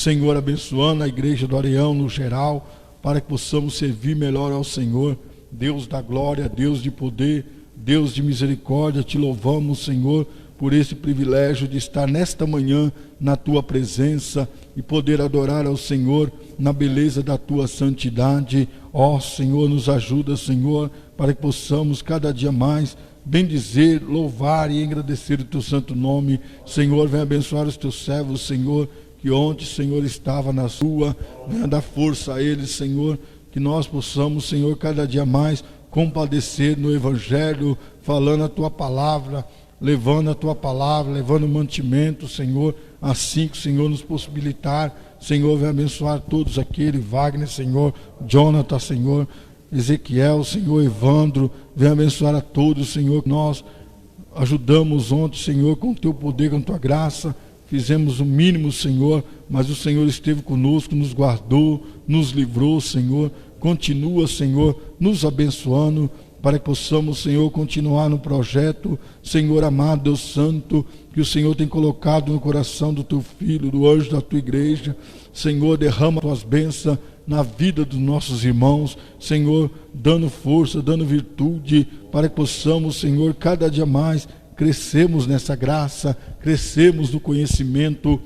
Senhor, abençoando a igreja do Areão no geral, para que possamos servir melhor ao Senhor. Deus da glória, Deus de poder, Deus de misericórdia, te louvamos, Senhor, por esse privilégio de estar nesta manhã na tua presença e poder adorar ao Senhor na beleza da tua santidade. Ó Senhor, nos ajuda, Senhor, para que possamos cada dia mais bendizer, louvar e agradecer o teu santo nome. Senhor, vem abençoar os teus servos, Senhor, que ontem, Senhor, estava na sua, venha dar força a eles, Senhor, que nós possamos, Senhor, cada dia mais compadecer no Evangelho, falando a tua palavra, levando a tua palavra, levando mantimento, Senhor, assim que o Senhor nos possibilitar. Senhor, vem abençoar todos aqueles, Wagner, Senhor, Jonathan, Senhor, Ezequiel, Senhor, Evandro, vem abençoar a todos, Senhor. Nós ajudamos ontem, Senhor, com o teu poder, com a tua graça, fizemos o mínimo, Senhor, mas o Senhor esteve conosco, nos guardou, nos livrou, Senhor. Continua, Senhor, nos abençoando, para que possamos, Senhor, continuar no projeto, Senhor amado, Deus Santo, que o Senhor tem colocado no coração do teu filho, do anjo da tua igreja. Senhor, derrama tuas bênçãos na vida dos nossos irmãos, Senhor, dando força, dando virtude, para que possamos, Senhor, cada dia mais crescemos nessa graça, crescemos no conhecimento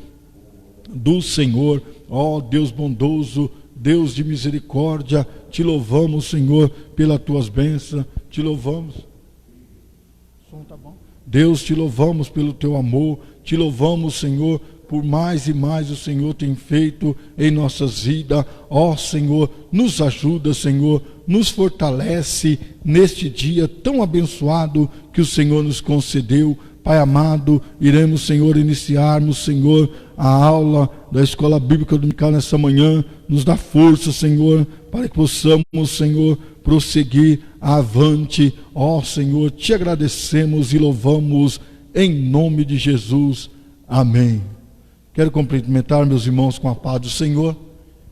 do Senhor. Ó Deus bondoso, Deus de misericórdia, te louvamos, Senhor, pelas tuas bênçãos, te louvamos. O som tá bom? Deus, te louvamos pelo teu amor, te louvamos, Senhor, por mais e mais o Senhor tem feito em nossas vidas. Ó Senhor, nos ajuda, Senhor, nos fortalece neste dia tão abençoado que o Senhor nos concedeu. Pai amado, iremos, Senhor, iniciarmos, Senhor, a aula da Escola Bíblica Dominical nessa manhã. Nos dá força, Senhor, para que possamos, Senhor, prosseguir avante. Ó Senhor, te agradecemos e louvamos em nome de Jesus. Amém. Quero cumprimentar meus irmãos com a paz do Senhor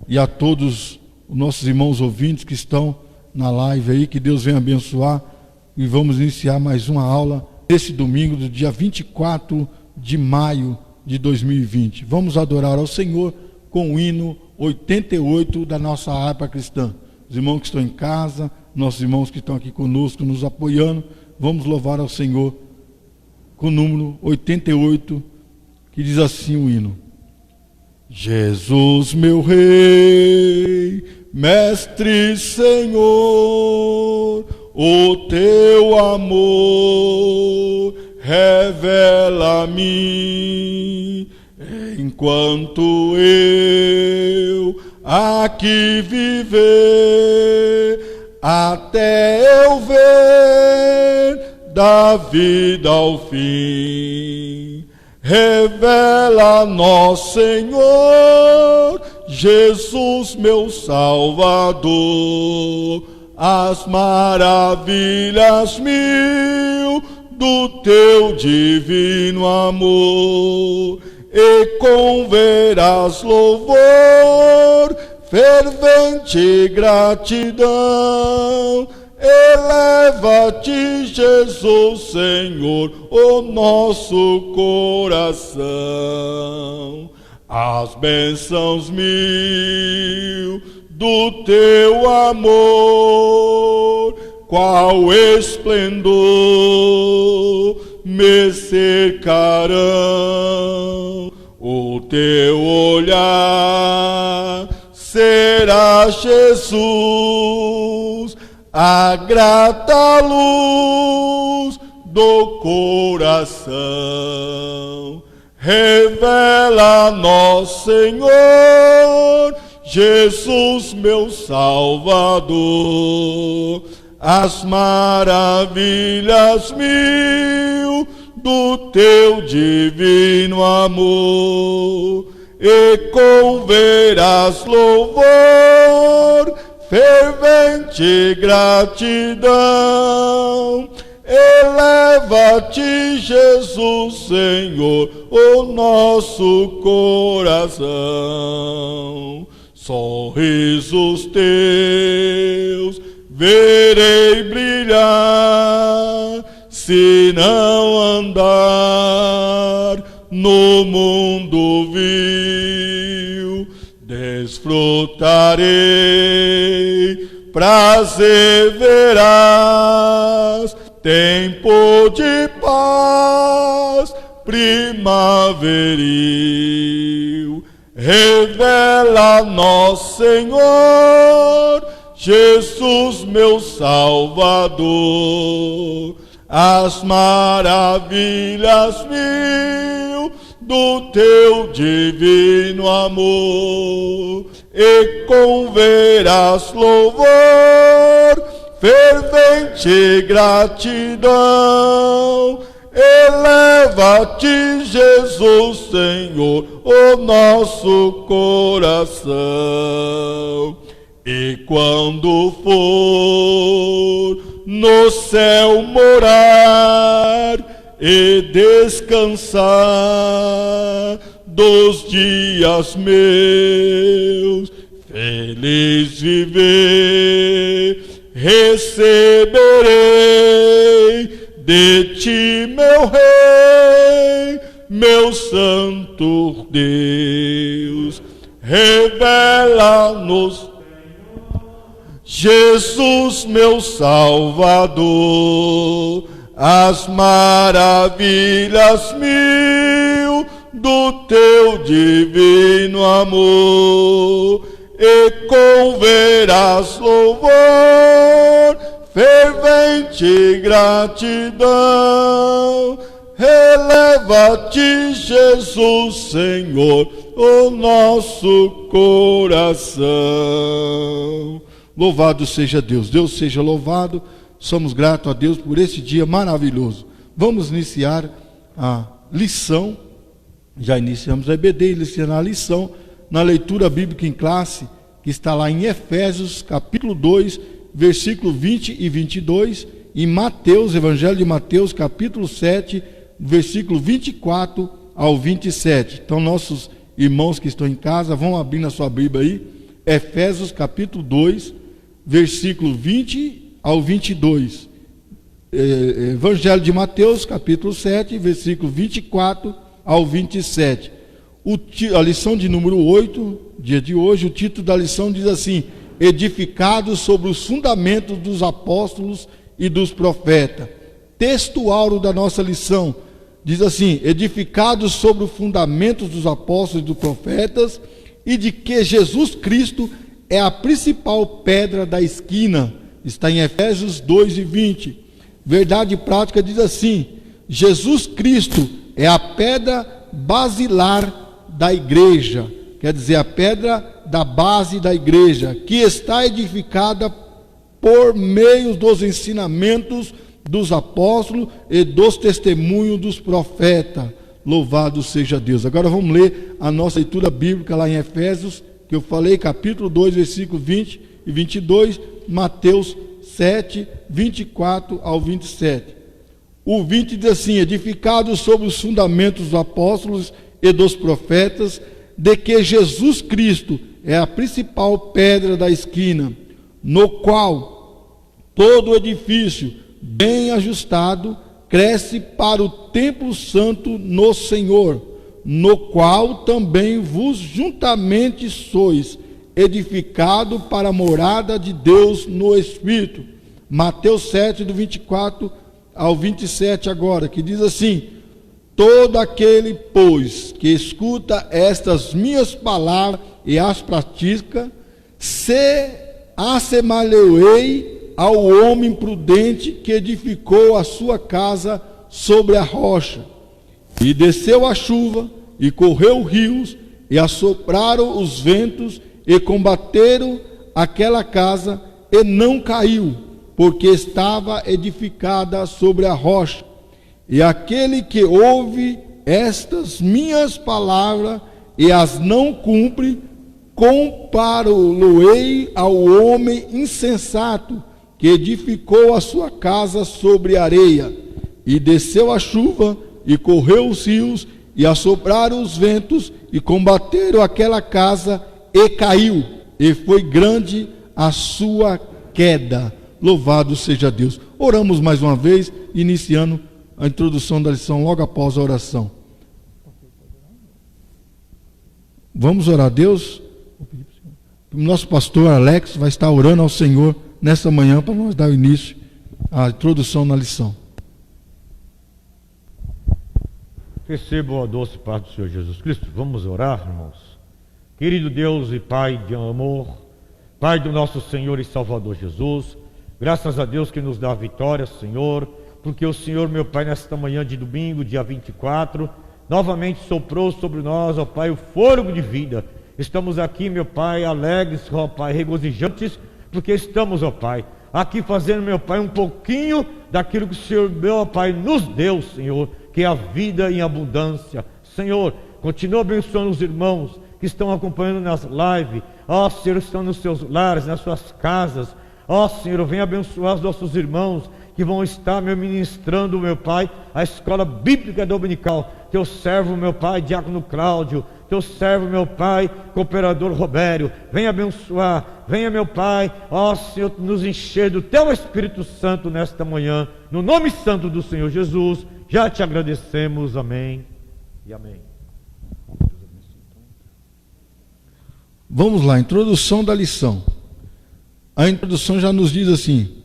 e a todos os nossos irmãos ouvintes que estão na live aí, que Deus venha abençoar. E vamos iniciar mais uma aula nesse domingo do dia 24 de maio de 2020. Vamos adorar ao Senhor com o hino 88 da nossa harpa cristã. Os irmãos que estão em casa, nossos irmãos que estão aqui conosco, nos apoiando, vamos louvar ao Senhor com o número 88, que diz assim o hino: Jesus, meu Rei, Mestre, Senhor, o teu amor revela-me, enquanto eu aqui viver, até eu ver da vida ao fim. Revela-nos, Senhor, Jesus, meu Salvador, as maravilhas mil do teu divino amor, e com veraz louvor, fervente gratidão, eleva-te, Jesus, Senhor, o nosso coração. As bênçãos mil do teu amor, qual esplendor me cercarão. O teu olhar será, Jesus, a grata luz do coração. Revela-nos, Senhor, Jesus, meu Salvador, as maravilhas mil do teu divino amor, e com veraz louvor, fervente gratidão, eleva-te, Jesus, Senhor, o nosso coração. Sorrisos teus verei brilhar, se não andar no mundo vil. desfrutarei, prazer verás, tempo de paz primaveril. Revela-nos, Senhor, Jesus meu Salvador, as maravilhas mil do teu divino amor, e com veras louvor, fervente gratidão, eleva-te, Jesus, Senhor, o nosso coração. E quando for no céu morar e descansar dos dias meus, feliz viver, receberei de ti, meu Rei, meu Santo Deus. Revela-nos, Jesus, meu Salvador, as maravilhas mil do teu divino amor, e com veras louvor, fervente gratidão, releva-te, Jesus, Senhor, o nosso coração. Louvado seja Deus, Deus seja louvado. Somos gratos a Deus por esse dia maravilhoso. Vamos iniciar a lição. Já iniciamos a EBD, iniciando a lição na leitura bíblica em classe, que está lá em Efésios, capítulo 2, versículo 20 e 22, em Mateus, Evangelho de Mateus, capítulo 7, versículo 24 ao 27. Então, nossos irmãos que estão em casa, vão abrir na sua Bíblia aí, Efésios, capítulo 2, versículo 20 ao 22. Evangelho de Mateus, capítulo 7, versículo 24 ao 27. A lição de número 8, dia de hoje, o título da lição diz assim: edificados sobre os fundamentos dos apóstolos e dos profetas. Texto áureo da nossa lição diz assim: edificados sobre os fundamentos dos apóstolos e dos profetas, e de que Jesus Cristo é a principal pedra da esquina. Está em Efésios 2 e 20. Verdade prática diz assim: Jesus Cristo é a pedra basilar da igreja, quer dizer, a pedra da base da igreja, que está edificada por meio dos ensinamentos dos apóstolos e dos testemunhos dos profetas. Louvado seja Deus. Agora vamos ler a nossa leitura bíblica lá em Efésios, que eu falei, capítulo 2, versículo 20 e 22, Mateus 7, 24 ao 27. O 20 diz assim: edificados sobre os fundamentos dos apóstolos e dos profetas, de que Jesus Cristo é a principal pedra da esquina, no qual todo edifício bem ajustado cresce para o templo santo no Senhor, no qual também vos juntamente sois edificado para a morada de Deus no Espírito. Mateus 7, do 24 ao 27 agora, que diz assim: todo aquele, pois, que escuta estas minhas palavras e as pratica, se assemelharei ao homem prudente que edificou a sua casa sobre a rocha. E desceu a chuva, e correu rios, e assopraram os ventos, e combateram aquela casa, e não caiu, porque estava edificada sobre a rocha. E aquele que ouve estas minhas palavras e as não cumpre, comparo-lo-ei ao homem insensato que edificou a sua casa sobre areia. E desceu a chuva, e correu os rios, e assopraram os ventos, e combateram aquela casa, e caiu, e foi grande a sua queda. Louvado seja Deus. Oramos mais uma vez, iniciando a introdução da lição logo após a oração. Vamos orar a Deus. O nosso pastor Alex vai estar orando ao Senhor nessa manhã para nós dar início à introdução na lição. Recebam a doce paz do Senhor Jesus Cristo. Vamos orar, irmãos. Querido Deus e Pai de amor, Pai do nosso Senhor e Salvador Jesus, graças a Deus que nos dá a vitória, Senhor, porque o Senhor, meu Pai, nesta manhã de domingo, dia 24, novamente soprou sobre nós, ó Pai, o fôlego de vida. Estamos aqui, meu Pai, alegres, ó Pai, regozijantes, porque estamos, ó Pai, aqui fazendo, meu Pai, um pouquinho daquilo que o Senhor, meu Pai, nos deu, Senhor, que é a vida em abundância. Senhor, continua abençoando os irmãos que estão acompanhando nas lives. Ó Senhor, estão nos seus lares, nas suas casas. Ó Senhor, venha abençoar os nossos irmãos que vão estar, meu, ministrando, meu Pai, a escola bíblica dominical. Teu servo, meu Pai, diácono Cláudio, teu servo, meu Pai, cooperador Robério, venha abençoar, venha, meu Pai, ó Senhor, nos encher do teu Espírito Santo nesta manhã, no nome santo do Senhor Jesus. Já te agradecemos, amém e amém. Vamos lá, introdução da lição. A introdução já nos diz assim: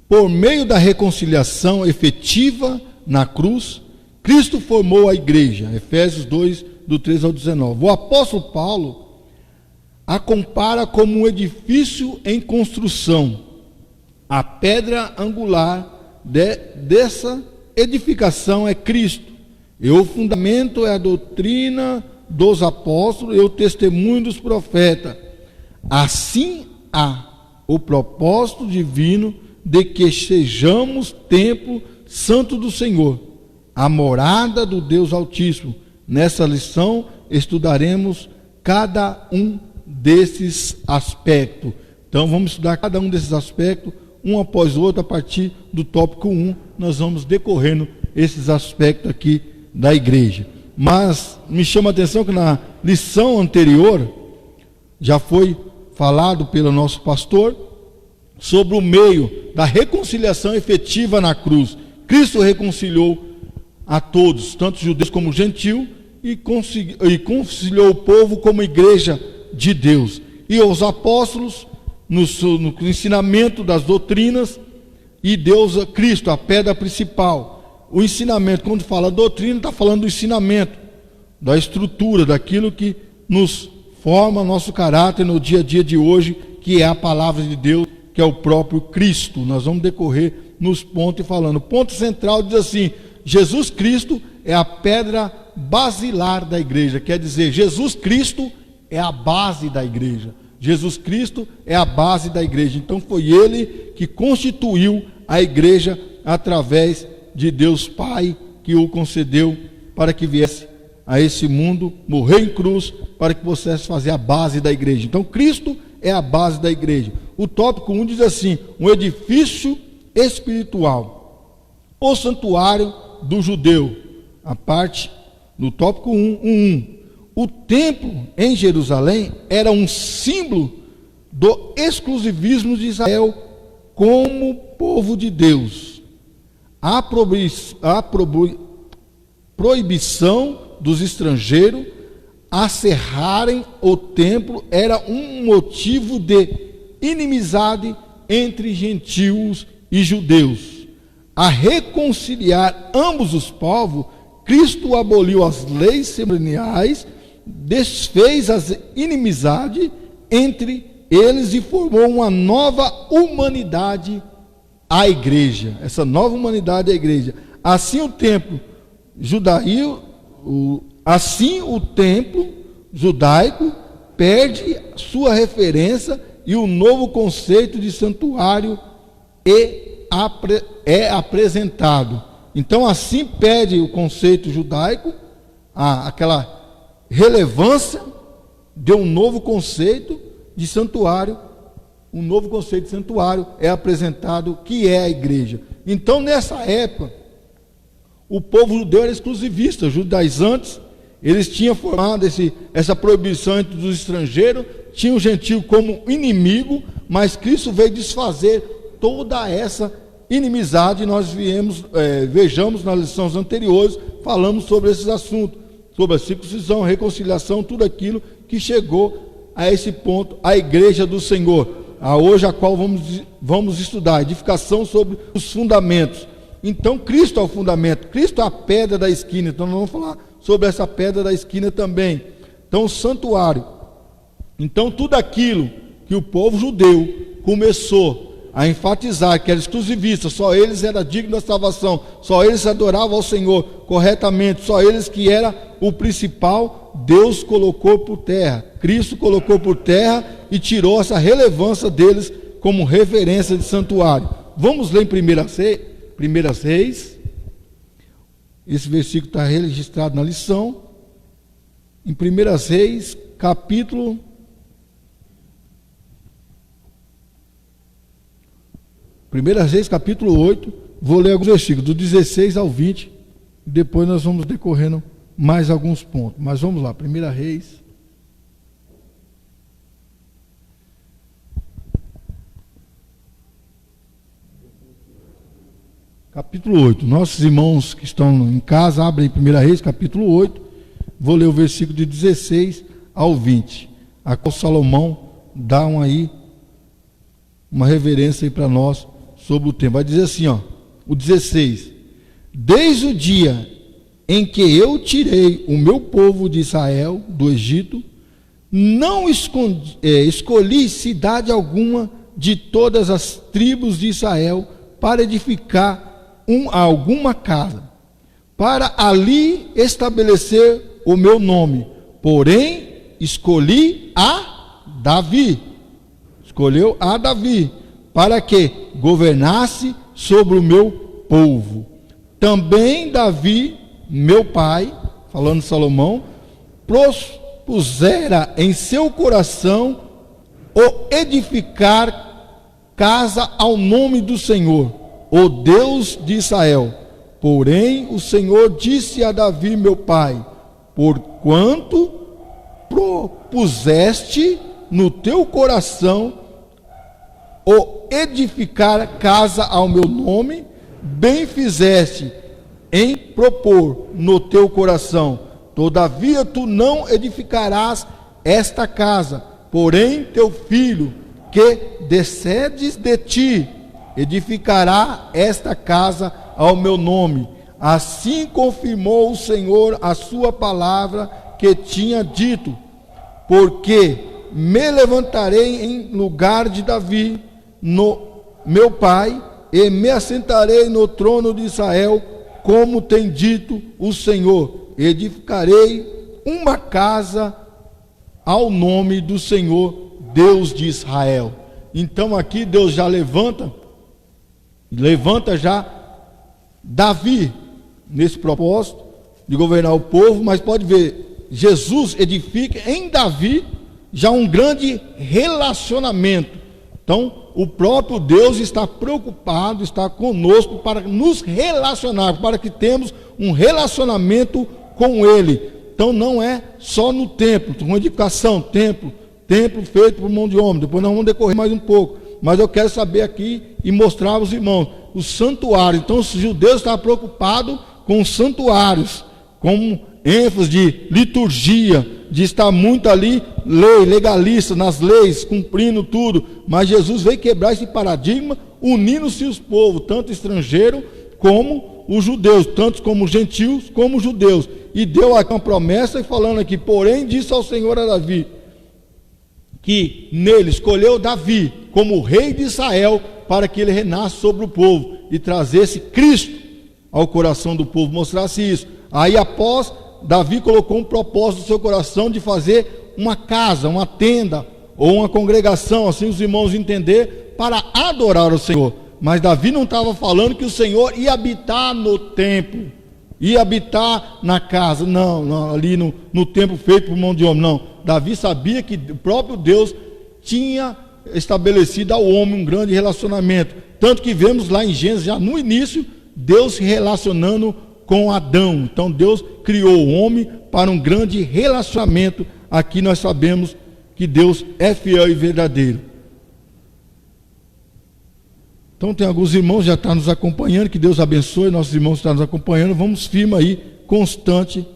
por meio da reconciliação efetiva na cruz, Cristo formou a igreja. Efésios 2, do 13 ao 19. O apóstolo Paulo a compara como um edifício em construção. A pedra angular dessa edificação é Cristo, e o fundamento é a doutrina dos apóstolos e o testemunho dos profetas. Assim há o propósito divino de que sejamos templo santo do Senhor, a morada do Deus Altíssimo. Nessa lição estudaremos cada um desses aspectos. Então vamos estudar cada um desses aspectos, um após o outro. A partir do tópico 1, nós vamos decorrendo esses aspectos aqui da igreja. Mas me chama a atenção que na lição anterior já foi falado pelo nosso pastor sobre o meio da reconciliação efetiva na cruz. Cristo reconciliou a todos, tanto judeus como gentios, e conciliou o povo como igreja de Deus. E os apóstolos, no ensinamento das doutrinas, e Deus, Cristo, a pedra principal. O ensinamento, quando fala doutrina, está falando do ensinamento, da estrutura, daquilo que nos forma nosso caráter no dia a dia de hoje, que é a palavra de Deus, que é o próprio Cristo. Nós vamos decorrer nos pontos e falando. O ponto central diz assim: Jesus Cristo é a pedra basilar da igreja. Quer dizer, Jesus Cristo é a base da igreja. Jesus Cristo é a base da igreja. Então foi Ele que constituiu a igreja através de Deus Pai, que o concedeu para que viesse a esse mundo, morrer em cruz, para que pudesse fazer a base da igreja. Então Cristo é a base da igreja. O tópico 1 diz assim: um edifício espiritual, o santuário do judeu. A parte do tópico 1. O templo em Jerusalém era um símbolo do exclusivismo de Israel como povo de Deus. A proibição dos estrangeiros a cerrarem o templo era um motivo de inimizade entre gentios e judeus. A reconciliar ambos os povos, Cristo aboliu as leis cerimoniais, desfez as inimizades entre eles e formou uma nova humanidade, a igreja. Essa nova humanidade é a igreja. Assim o templo judaico perde sua referência e o novo conceito de santuário é apresentado. Então assim perde o conceito judaico aquela relevância de um novo conceito de santuário. Um novo conceito de santuário é apresentado, que é a igreja. Então nessa época o povo judeu era exclusivista. Os judaizantes, eles tinham formado essa proibição entre os estrangeiros, tinham o gentio como inimigo, mas Cristo veio desfazer toda essa inimizade. Nós vejamos nas lições anteriores, falamos sobre esses assuntos, sobre a circuncisão, reconciliação, tudo aquilo que chegou a esse ponto a igreja do Senhor, hoje a qual vamos estudar, edificação sobre os fundamentos. Então Cristo é o fundamento, Cristo é a pedra da esquina, então nós vamos falar sobre essa pedra da esquina também. Então o santuário, então tudo aquilo que o povo judeu começou a enfatizar, que era exclusivista, só eles eram dignos da salvação, só eles adoravam ao Senhor corretamente, só eles que era o principal, Deus colocou por terra, Cristo colocou por terra e tirou essa relevância deles como referência de santuário. Vamos ler em 1 Reis, esse versículo está registrado na lição, em 1 Reis, capítulo 8, vou ler alguns versículos, do 16 ao 20, e depois nós vamos decorrendo mais alguns pontos. Mas vamos lá, 1 Reis. Capítulo 8. Nossos irmãos que estão em casa, abrem 1 Reis, capítulo 8, vou ler o versículo de 16 ao 20, a qual Salomão dá uma reverência aí para nós, sobre o tema. Vai dizer assim, o 16: desde o dia em que eu tirei o meu povo de Israel do Egito, não escolhi cidade alguma de todas as tribos de Israel para edificar alguma casa, para ali estabelecer o meu nome, porém escolhi a Davi, para que governasse sobre o meu povo. Também Davi, meu pai, falando Salomão, propusera em seu coração o edificar casa ao nome do Senhor, o Deus de Israel. Porém o Senhor disse a Davi, meu pai: porquanto propuseste no teu coração o edificar casa ao meu nome, bem fizeste em propor no teu coração. Todavia tu não edificarás esta casa, porém teu filho, que descedes de ti, edificará esta casa ao meu nome. Assim confirmou o Senhor a sua palavra que tinha dito, porque me levantarei em lugar de Davi, meu pai, e me assentarei no trono de Israel, como tem dito o Senhor. Edificarei uma casa ao nome do Senhor, Deus de Israel. Então aqui Deus já levanta já Davi nesse propósito de governar o povo, mas pode ver, Jesus edifica em Davi já um grande relacionamento. Então o próprio Deus está preocupado, está conosco para nos relacionar, para que temos um relacionamento com Ele. Então não é só no templo, uma edificação, templo feito por mão de homem. Depois nós vamos decorrer mais um pouco, mas eu quero saber aqui e mostrar aos irmãos o santuário. Então os judeus estavam preocupados com os santuários, com ênfase de liturgia, de estar muito ali, legalista, nas leis, cumprindo tudo. Mas Jesus veio quebrar esse paradigma, unindo-se os povos, tanto estrangeiros como os judeus, tanto como gentios como judeus. E deu aqui uma promessa, e falando aqui: porém disse ao Senhor a Davi, que nele escolheu Davi como rei de Israel, para que ele reinasse sobre o povo e trazesse Cristo ao coração do povo, mostrasse isso. Aí após, Davi colocou um propósito no seu coração de fazer uma casa, uma tenda ou uma congregação, assim os irmãos entender, para adorar o Senhor. Mas Davi não estava falando que o Senhor ia habitar no templo, ia habitar na casa, não ali no templo feito por mão de homem, não. Davi sabia que o próprio Deus tinha estabelecido ao homem um grande relacionamento, tanto que vemos lá em Gênesis, já no início, Deus se relacionando com Adão. Então Deus criou o homem para um grande relacionamento. Aqui nós sabemos que Deus é fiel e verdadeiro. Então tem alguns irmãos que já estão nos acompanhando, que Deus abençoe, nossos irmãos estão nos acompanhando. Vamos firme aí, constante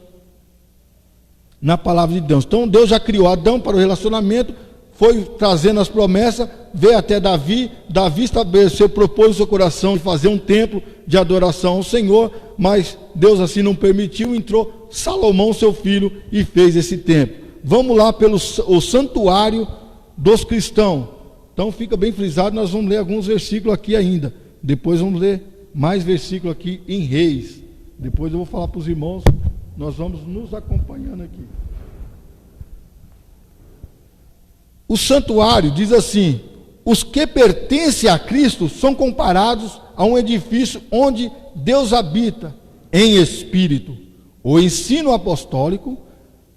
na palavra de Deus. Então Deus já criou Adão para o relacionamento, foi trazendo as promessas, veio até Davi estabeleceu, propôs no seu coração de fazer um templo de adoração ao Senhor, mas Deus assim não permitiu, entrou Salomão, seu filho, e fez esse templo. Vamos lá pelo o santuário dos cristãos. Então fica bem frisado, nós vamos ler alguns versículos aqui ainda, depois vamos ler mais versículos aqui em Reis, depois eu vou falar para os irmãos, nós vamos nos acompanhando aqui. O santuário diz assim: os que pertencem a Cristo são comparados a um edifício onde Deus habita em espírito. O ensino apostólico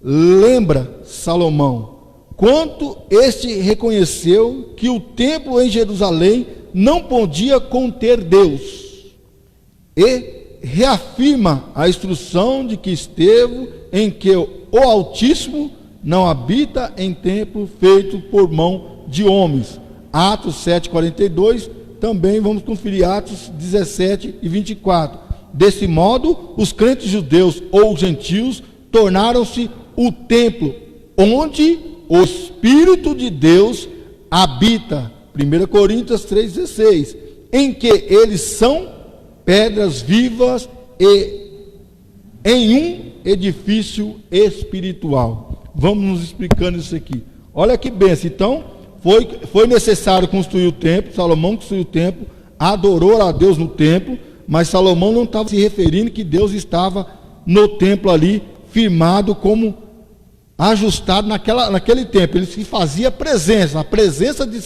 lembra Salomão quanto este reconheceu que o templo em Jerusalém não podia conter Deus, e reafirma a instrução de que esteve em que o Altíssimo não habita em templo feito por mão de homens. Atos 7:42, também vamos conferir Atos 17 e 24. Desse modo, os crentes judeus ou gentios tornaram-se o templo onde o Espírito de Deus habita. 1 Coríntios 3,16, em que eles são pedras vivas e em um edifício espiritual. Vamos nos explicando isso aqui. Olha que bênção. Então, foi necessário construir o templo. Salomão construiu o templo, adorou a Deus no templo, mas Salomão não estava se referindo que Deus estava no templo ali, firmado como ajustado naquele templo. Ele se fazia presença, a presença do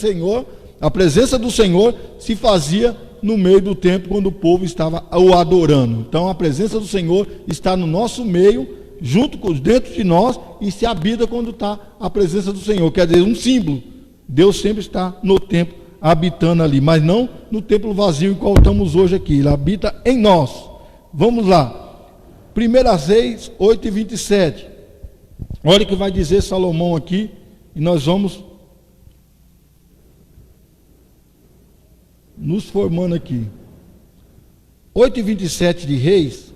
Senhor se fazia no meio do templo quando o povo estava o adorando. Então a presença do Senhor está no nosso meio, dentro de nós, e se habita quando está a presença do Senhor, quer dizer, um símbolo. Deus sempre está no templo, habitando ali, mas não no templo vazio em qual estamos hoje aqui. Ele habita em nós. Vamos lá, 1 Reis 8:27. Olha o que vai dizer Salomão aqui, e nós vamos nos formando aqui. 8:27 de Reis.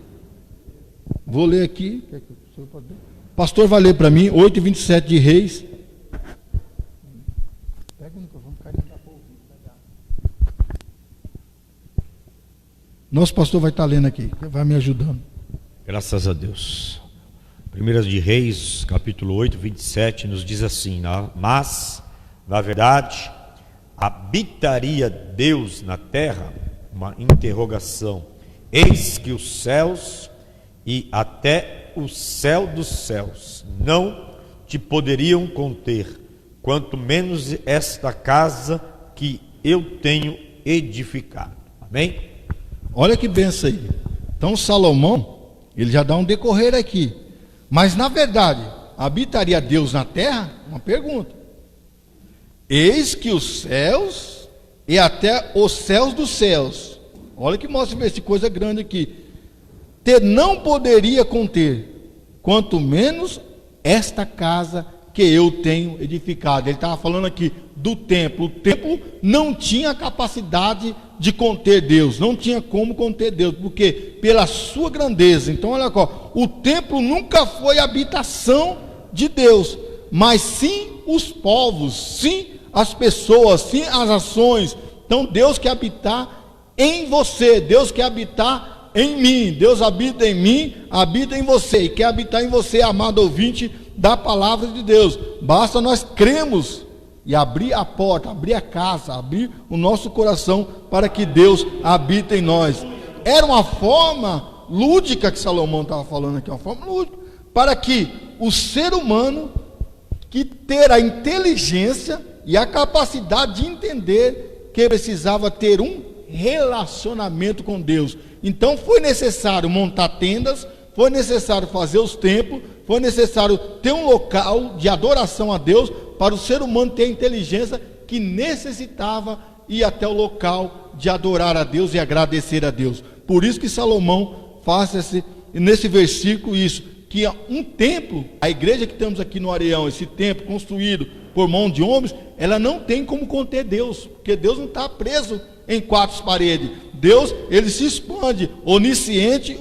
Vou ler aqui. O pastor vai ler para mim, 8:27 de Reis. Nosso pastor vai estar lendo aqui, vai me ajudando. Graças a Deus. 1 de Reis, capítulo 8, 27, nos diz assim: mas, na verdade, habitaria Deus na terra? Uma interrogação. Eis que os céus e até o céu dos céus não te poderiam conter, quanto menos esta casa que eu tenho edificado. Amém? Olha que benção aí. Então Salomão, ele já dá um decorrer aqui. Mas na verdade, habitaria Deus na terra? Uma pergunta. Eis que os céus e até os céus dos céus. Olha que mostra essa coisa grande aqui. Não poderia conter, quanto menos esta casa que eu tenho edificado. Ele estava falando aqui do templo. O templo não tinha capacidade de conter Deus, não tinha como conter Deus, porque pela sua grandeza. Então olha só, o templo nunca foi habitação de Deus, mas sim os povos, sim as pessoas, sim as ações. Então Deus quer habitar em você, Deus quer habitar em mim. Deus habita em mim, habita em você, e quer habitar em você, amado ouvinte da palavra de Deus. Basta nós cremos e abrir a porta, abrir a casa, abrir o nosso coração para que Deus habite em nós. Era uma forma lúdica que Salomão estava falando aqui, uma forma lúdica, para que o ser humano que ter a inteligência e a capacidade de entender que precisava ter um relacionamento com Deus. Então foi necessário montar tendas, foi necessário fazer os templos, foi necessário ter um local de adoração a Deus, para o ser humano ter a inteligência que necessitava ir até o local de adorar a Deus e agradecer a Deus. Por isso que Salomão faz nesse versículo isso, que um templo, a igreja que temos aqui no Areião, esse templo construído por mão de homens, ela não tem como conter Deus, porque Deus não está preso em quatro paredes. Deus, ele se expande, onisciente,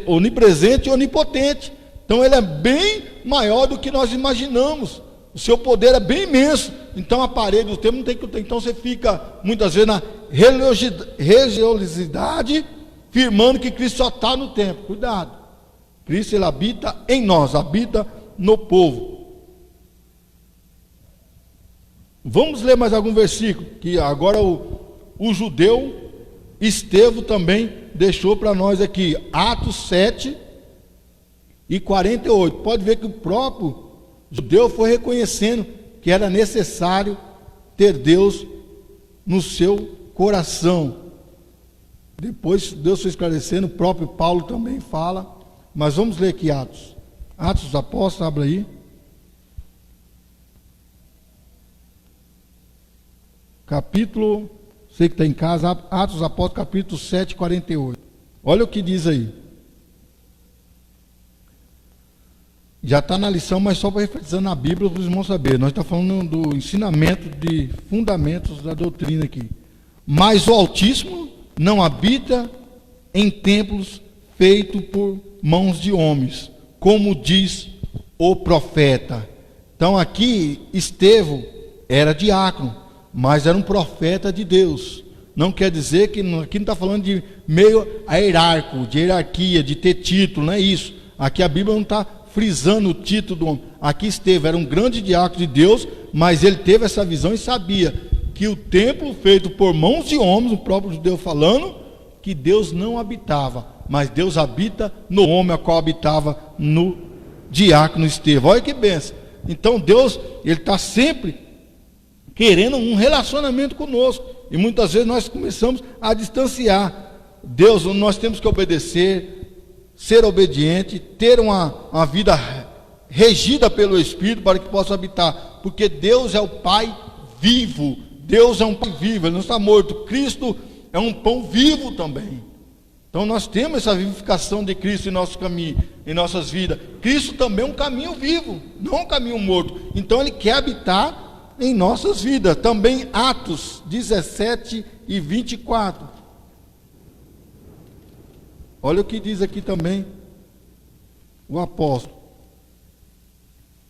onipresente e onipotente. Então ele é bem maior do que nós imaginamos. O seu poder é bem imenso. Então a parede do templo não tem que ter. Então você fica muitas vezes na religiosidade, firmando que Cristo só está no templo. Cuidado. Cristo, ele habita em nós, habita no povo. Vamos ler mais algum versículo, que agora o judeu Estevão também deixou para nós aqui, Atos 7 e 48. Pode ver que o próprio judeu foi reconhecendo que era necessário ter Deus no seu coração. Depois Deus foi esclarecendo, o próprio Paulo também fala. Mas vamos ler aqui Atos dos Apóstolos, abre aí. Capítulo, você que está em casa, Atos dos Apóstolos, capítulo 7, 48. Olha o que diz aí. Já está na lição, mas só para refletir na Bíblia, para os irmãos saberem. Nós estamos falando do ensinamento de fundamentos da doutrina aqui. Mas o Altíssimo não habita em templos feitos por mãos de homens, como diz o profeta. Então aqui, Estevão era diácono, mas era um profeta de Deus. Não quer dizer que aqui não está falando de meio hierárquico, de hierarquia, de ter título, não é isso. Aqui a Bíblia não está frisando o título do homem. Aqui Estevão era um grande diácono de Deus, mas ele teve essa visão e sabia que o templo feito por mãos de homens, o próprio judeu falando, que Deus não habitava, mas Deus habita no homem, a qual habitava no diácono Estevão. Olha que bênção. Então Deus, ele está sempre querendo um relacionamento conosco, e muitas vezes nós começamos a distanciar. Deus, nós temos que obedecer, ser obediente, ter uma vida regida pelo Espírito para que possa habitar, porque Deus é o Pai vivo. Deus é um Pai vivo, Ele não está morto. Cristo é um pão vivo também. Então nós temos essa vivificação de Cristo em nosso caminho, em nossas vidas. Cristo também é um caminho vivo, não um caminho morto. Então Ele quer habitar em nossas vidas. Também Atos 17 e 24. Olha o que diz aqui também o apóstolo.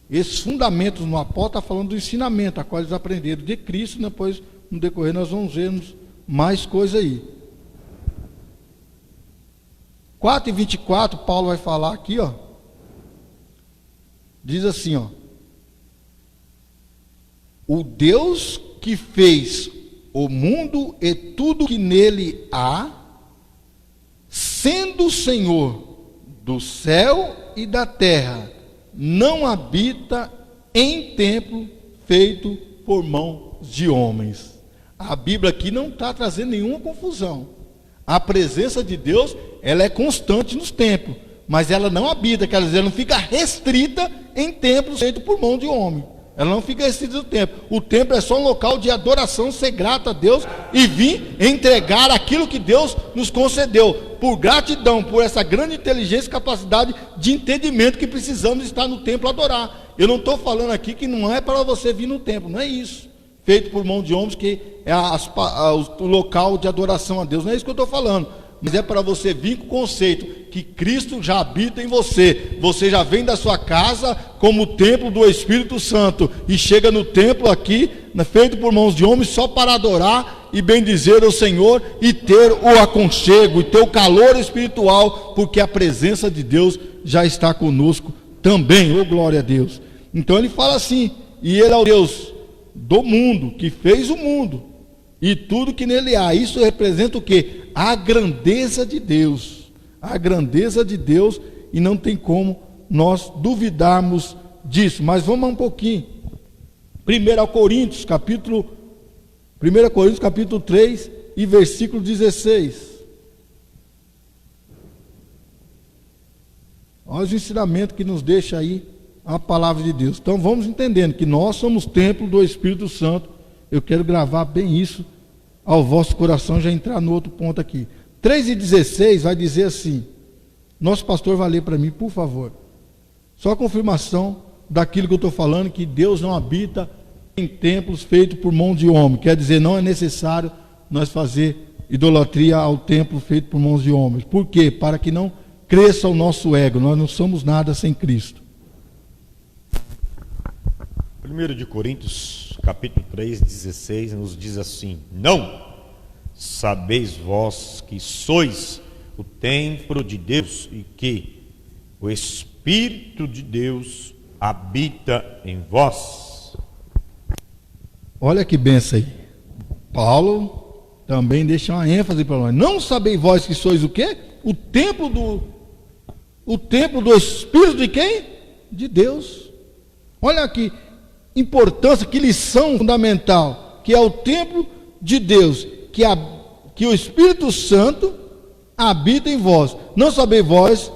Esses fundamentos no apóstolo está falando do ensinamento, a qual eles aprenderam de Cristo. Depois, no decorrer, nós vamos vermos mais coisa aí. 4 e 24, Paulo vai falar aqui, ó. Diz assim, ó. O Deus que fez o mundo e tudo que nele há, sendo o Senhor do céu e da terra, não habita em templo feito por mãos de homens. A Bíblia aqui não está trazendo nenhuma confusão. A presença de Deus, ela é constante nos templos, mas ela não habita, quer dizer, ela não fica restrita em templos feitos por mão de homem. Ela não fica restrita no templo. O templo é só um local de adoração, ser grato a Deus e vir entregar aquilo que Deus nos concedeu, por gratidão, por essa grande inteligência e capacidade de entendimento que precisamos estar no templo a adorar. Eu não estou falando aqui que não é para você vir no templo, não é isso, feito por mão de homens, que é o local de adoração a Deus, não é isso que eu estou falando, mas é para você vir com o conceito que Cristo já habita em você. Você já vem da sua casa como templo do Espírito Santo e chega no templo aqui, feito por mãos de homens, só para adorar e bendizer o Senhor e ter o aconchego e ter o calor espiritual, porque a presença de Deus já está conosco também. Oh, glória a Deus. Então ele fala assim: e Ele é o Deus do mundo, que fez o mundo e tudo que nele há. Isso representa o quê? A grandeza de Deus. A grandeza de Deus, e não tem como nós duvidarmos disso. Mas vamos um pouquinho. 1 Coríntios capítulo 3 e versículo 16. Olha os ensinamentos que nos deixa aí a palavra de Deus. Então vamos entendendo que nós somos templo do Espírito Santo. Eu quero gravar bem isso ao vosso coração, já entrar no outro ponto aqui. 3:16 vai dizer assim, nosso pastor vai ler para mim, por favor. Só a confirmação daquilo que eu estou falando, que Deus não habita em templos feitos por mão de homem. Quer dizer, não é necessário nós fazer idolatria ao templo feito por mãos de homens. Por quê? Para que não cresça o nosso ego. Nós não somos nada sem Cristo. 1 de Coríntios, capítulo 3, 16, nos diz assim: não sabeis vós que sois o templo de Deus e que o Espírito de Deus habita em vós. Olha que benção aí. Paulo também deixa uma ênfase para nós. Não sabeis vós que sois o quê? O templo do Espírito de quem? De Deus. Olha que importância, que lição fundamental, que é o templo de Deus, que o Espírito Santo habita em vós. Não sabeis vós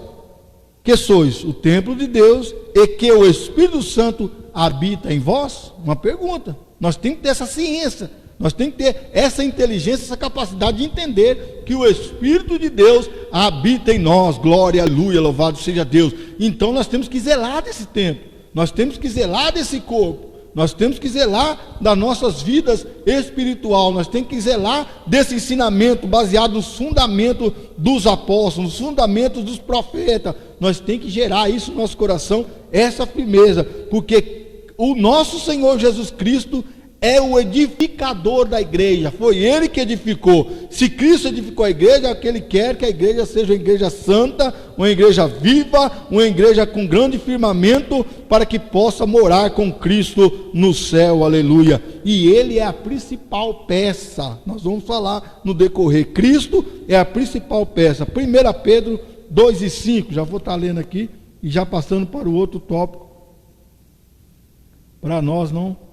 que sois o templo de Deus e que o Espírito Santo habita em vós? Uma pergunta. Nós temos que ter essa ciência, nós temos que ter essa inteligência, essa capacidade de entender que o Espírito de Deus habita em nós. Glória, aleluia, louvado seja Deus. Então nós temos que zelar desse templo, nós temos que zelar desse corpo, nós temos que zelar das nossas vidas espiritual, nós temos que zelar desse ensinamento baseado nos fundamentos dos apóstolos, nos fundamentos dos profetas. Nós temos que gerar isso no nosso coração, essa firmeza, porque o nosso Senhor Jesus Cristo é o edificador da igreja, foi Ele que edificou. Se Cristo edificou a igreja, é que Ele quer que a igreja seja uma igreja santa, uma igreja viva, uma igreja com grande firmamento, para que possa morar com Cristo no céu, aleluia. E Ele é a principal peça, nós vamos falar no decorrer. Cristo é a principal peça. 1 Pedro 2:5, já vou estar lendo aqui, e já passando para o outro tópico, para nós não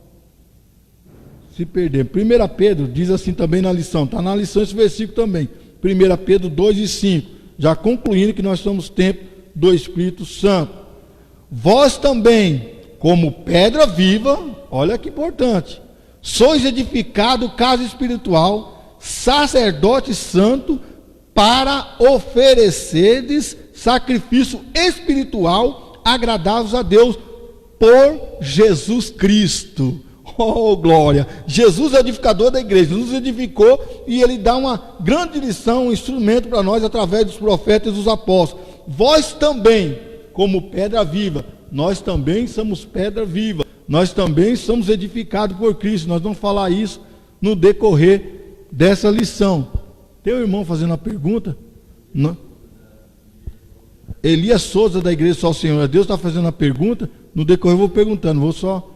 se perder. 1 Pedro diz assim também na lição, está na lição esse versículo também, 1 Pedro 2:5, já concluindo que nós somos templo do Espírito Santo. Vós também, como pedra viva, olha que importante, sois edificado casa espiritual, sacerdote santo, para oferecerdes sacrifício espiritual agradável a Deus por Jesus Cristo. Oh, glória! Jesus é o edificador da igreja, Jesus edificou e Ele dá uma grande lição, um instrumento para nós através dos profetas e dos apóstolos. Vós também, como pedra viva, nós também somos pedra viva, nós também somos edificados por Cristo. Nós vamos falar isso no decorrer dessa lição. Tem um irmão fazendo uma pergunta? Não? Elias Souza, da Igreja Só o Senhor, Deus está fazendo uma pergunta, no decorrer eu vou perguntando, vou só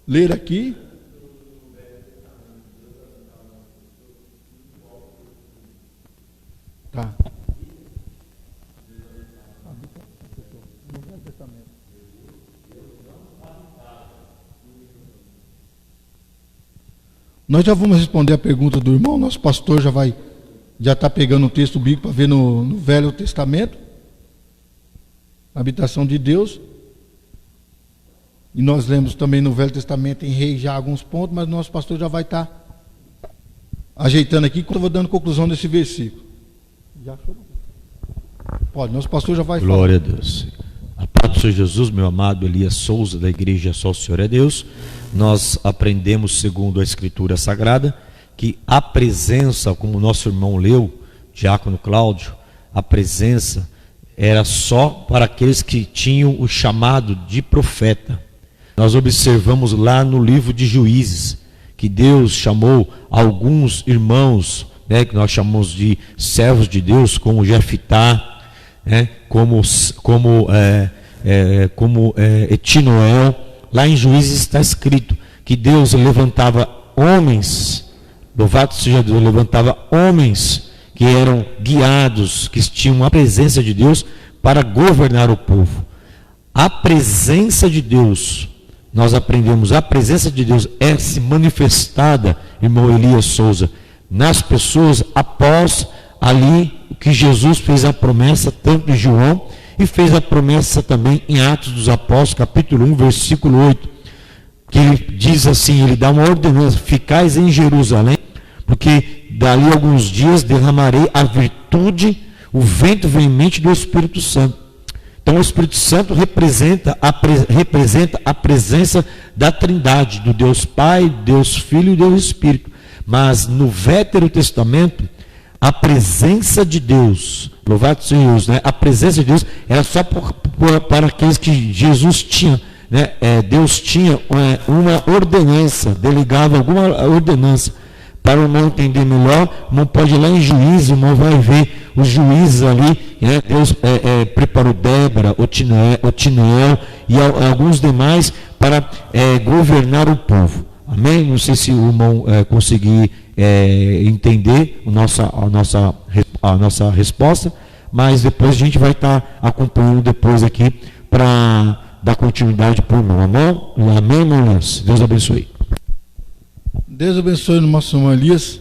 ler aqui. Tá. Nós já vamos responder a pergunta do irmão. Nosso pastor já está pegando o texto bíblico para ver no Velho Testamento, a habitação de Deus. E nós lemos também no Velho Testamento em Reis já alguns pontos, mas nosso pastor já vai estar ajeitando aqui, quando eu vou dando conclusão desse versículo. Já achou? Pode, nosso pastor já vai Glória falar. A Deus. A paz do Senhor Jesus, meu amado Elias Souza, da Igreja Só o Senhor é Deus. Nós aprendemos, segundo a Escritura Sagrada, que a presença, como o nosso irmão leu, Diácono Cláudio, a presença era só para aqueles que tinham o chamado de profeta. Nós observamos lá no livro de Juízes, que Deus chamou alguns irmãos, que nós chamamos de servos de Deus, como Jefitá, como Etinoel. Lá em Juízes está escrito que Deus levantava homens, louvado seja Deus, levantava homens que eram guiados, que tinham a presença de Deus para governar o povo. A presença de Deus, nós aprendemos, a presença de Deus é se manifestada, irmão Elias Souza, nas pessoas após ali que Jesus fez a promessa, tanto em João, e fez a promessa também em Atos dos Apóstolos, capítulo 1, versículo 8, que ele diz assim, ele dá uma ordenança: ficais em Jerusalém, porque dali a alguns dias derramarei a virtude, o vento veemente do Espírito Santo. Então o Espírito Santo representa a presença da Trindade, do Deus Pai, Deus Filho e Deus Espírito. Mas no Velho Testamento, a presença de Deus Louvado seja Deus, né? A presença de Deus era só para aqueles que Jesus tinha, né? Deus tinha uma ordenança, delegava alguma ordenança. Para o irmão entender melhor, o irmão pode ir lá em Juízes, o irmão vai ver os juízes ali, né? Deus preparou Débora, Otiniel e alguns demais para governar o povo. Amém? Não sei se o irmão conseguir entender a nossa resposta, mas depois a gente vai estar acompanhando depois aqui para dar continuidade para o irmão. Amém, irmãos? Deus abençoe. Deus abençoe o nosso irmão Elias,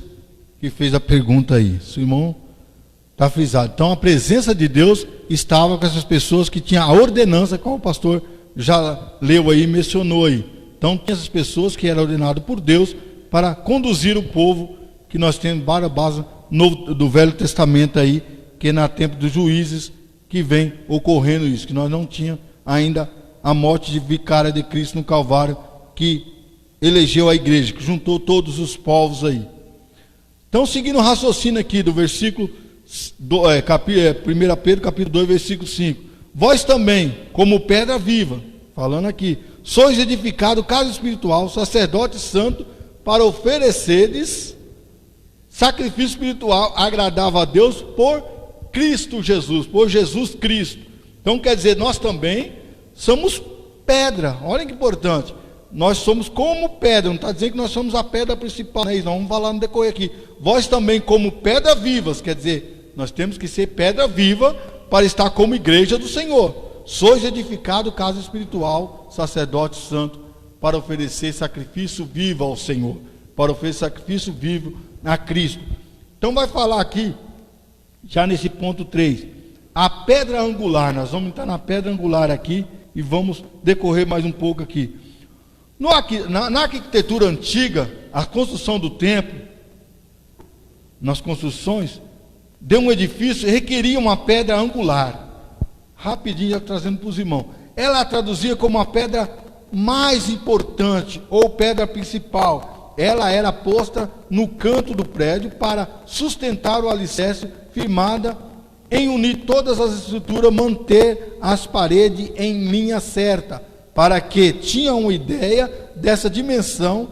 que fez a pergunta aí. Seu irmão está frisado. Então a presença de Deus estava com essas pessoas que tinham a ordenança, como o pastor já leu aí, mencionou aí. Então tinha essas pessoas que eram ordenadas por Deus para conduzir o povo, que nós temos várias bases do Velho Testamento aí, que é na tempo dos juízes que vem ocorrendo isso, que nós não tínhamos ainda a morte de vicária de Cristo no Calvário, que elegeu a igreja, que juntou todos os povos aí. Então, seguindo o raciocínio aqui do versículo 1 Pedro capítulo 2, versículo 5. Vós também, como pedra viva, falando aqui, sois edificado casa espiritual, sacerdote santo, para ofereceres sacrifício espiritual agradável a Deus por Cristo Jesus, por Jesus Cristo. Então quer dizer, nós também somos pedra. Olha que importante. Nós somos como pedra, não está dizendo que nós somos a pedra principal, não é isso? Nós vamos falar no decorrer aqui. Vós também como pedra vivas, quer dizer, nós temos que ser pedra viva para estar como igreja do Senhor. Sois edificado casa espiritual, sacerdote santo, para oferecer sacrifício vivo ao Senhor, para oferecer sacrifício vivo a Cristo. Então vai falar aqui, já nesse ponto 3, a pedra angular. Nós vamos entrar na pedra angular aqui e vamos decorrer mais um pouco aqui. Na arquitetura antiga, a construção do templo, nas construções de um edifício, requeria uma pedra angular. Rapidinho, já trazendo para os irmãos. Ela traduzia como a pedra mais importante, ou pedra principal. Ela era posta no canto do prédio para sustentar o alicerce, firmada em unir todas as estruturas, manter as paredes em linha certa, para que tinham uma ideia dessa dimensão.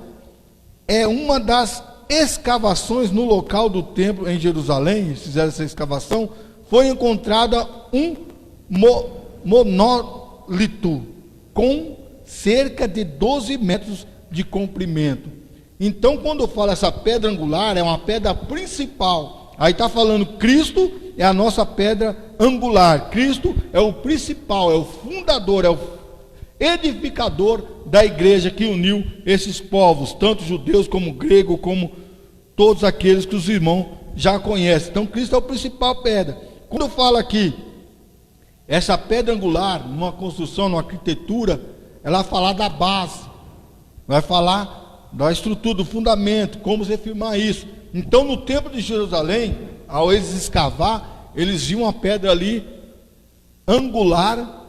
É uma das escavações no local do templo em Jerusalém, fizeram essa escavação, foi encontrada um monólito com cerca de 12 metros de comprimento. Então, quando fala essa pedra angular, é uma pedra principal. Aí está falando, Cristo é a nossa pedra angular. Cristo é o principal, é o fundador, é o edificador da igreja que uniu esses povos, tanto judeus como gregos, como todos aqueles que os irmãos já conhecem. Então Cristo é o principal pedra. Quando eu falo aqui, essa pedra angular, numa construção, numa arquitetura, ela vai falar da base, vai falar da estrutura, do fundamento, como você firmar isso. Então no templo de Jerusalém, ao eles escavar, eles viam uma pedra ali angular,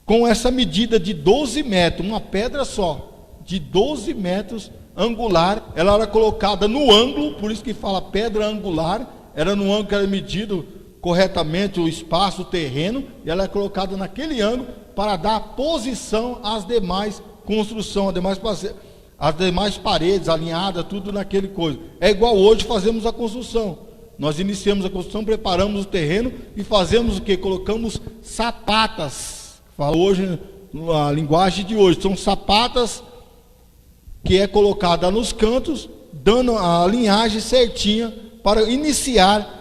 com essa medida de 12 metros, uma pedra só, de 12 metros angular. Ela era colocada no ângulo, por isso que fala pedra angular, era no ângulo que era medido corretamente o espaço, o terreno, e ela é colocada naquele ângulo para dar posição às demais construções, as demais paredes alinhadas, tudo naquele coisa. É igual hoje fazemos a construção. Nós iniciamos a construção, preparamos o terreno e fazemos o que? Colocamos sapatas. Fala hoje, a linguagem de hoje, são sapatas que é colocada nos cantos, dando a linhagem certinha para iniciar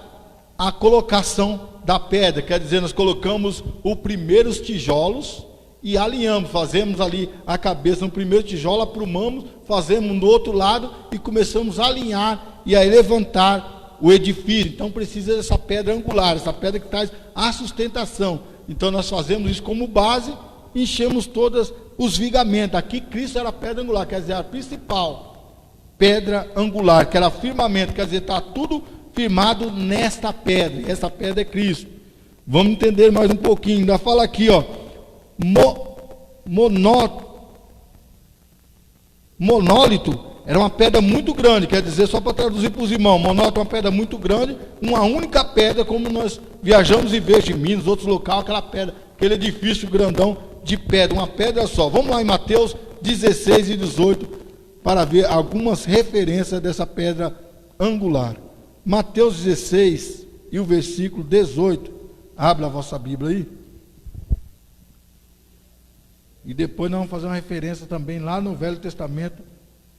a colocação da pedra. Quer dizer, nós colocamos os primeiros tijolos e alinhamos, fazemos ali a cabeça no primeiro tijolo, aprumamos, fazemos no outro lado e começamos a alinhar e a levantar o edifício. Então precisa dessa pedra angular, essa pedra que traz a sustentação. Então nós fazemos isso como base, enchemos todos os vigamentos. Aqui Cristo era a pedra angular, quer dizer, a principal pedra angular, que era firmamento, quer dizer, está tudo firmado nesta pedra, e essa pedra é Cristo. Vamos entender mais um pouquinho, ainda fala aqui, ó, monólito era uma pedra muito grande, quer dizer, só para traduzir para os irmãos, Monota é uma pedra muito grande, uma única pedra, como nós viajamos e vemos em Minas, outros locais, aquela pedra, aquele edifício grandão de pedra, uma pedra só. Vamos lá em Mateus 16 e 18, para ver algumas referências dessa pedra angular. Mateus 16 e o versículo 18, abra a vossa Bíblia aí. E depois nós vamos fazer uma referência também lá no Velho Testamento,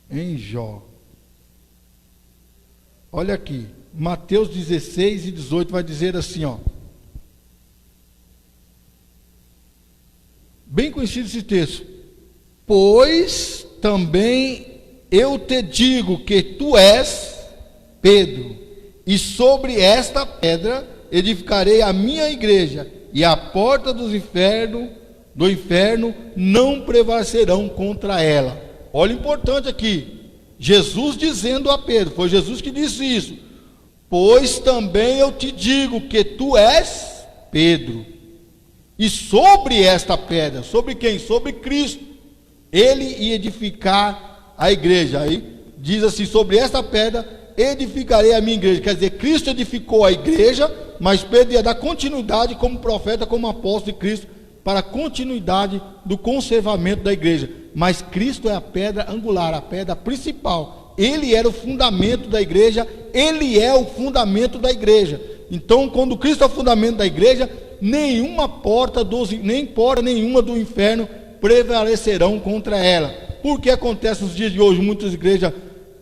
em Jó. Olha aqui, Mateus 16 e 18 vai dizer assim, ó. Bem conhecido esse texto. Pois também eu te digo que tu és Pedro, e sobre esta pedra edificarei a minha igreja, e a porta do inferno não prevalecerão contra ela. Olha o importante aqui, Jesus dizendo a Pedro, foi Jesus que disse isso, pois também eu te digo que tu és Pedro, e sobre esta pedra, sobre quem? Sobre Cristo, ele ia edificar a igreja. Aí diz assim, sobre esta pedra edificarei a minha igreja, quer dizer, Cristo edificou a igreja, mas Pedro ia dar continuidade como profeta, como apóstolo de Cristo, para a continuidade do conservamento da igreja. Mas Cristo é a pedra angular, a pedra principal. Ele era o fundamento da igreja, ele é o fundamento da igreja. Então, quando Cristo é o fundamento da igreja, nenhuma porta nenhuma do inferno prevalecerão contra ela. Por que acontece nos dias de hoje? Muitas igrejas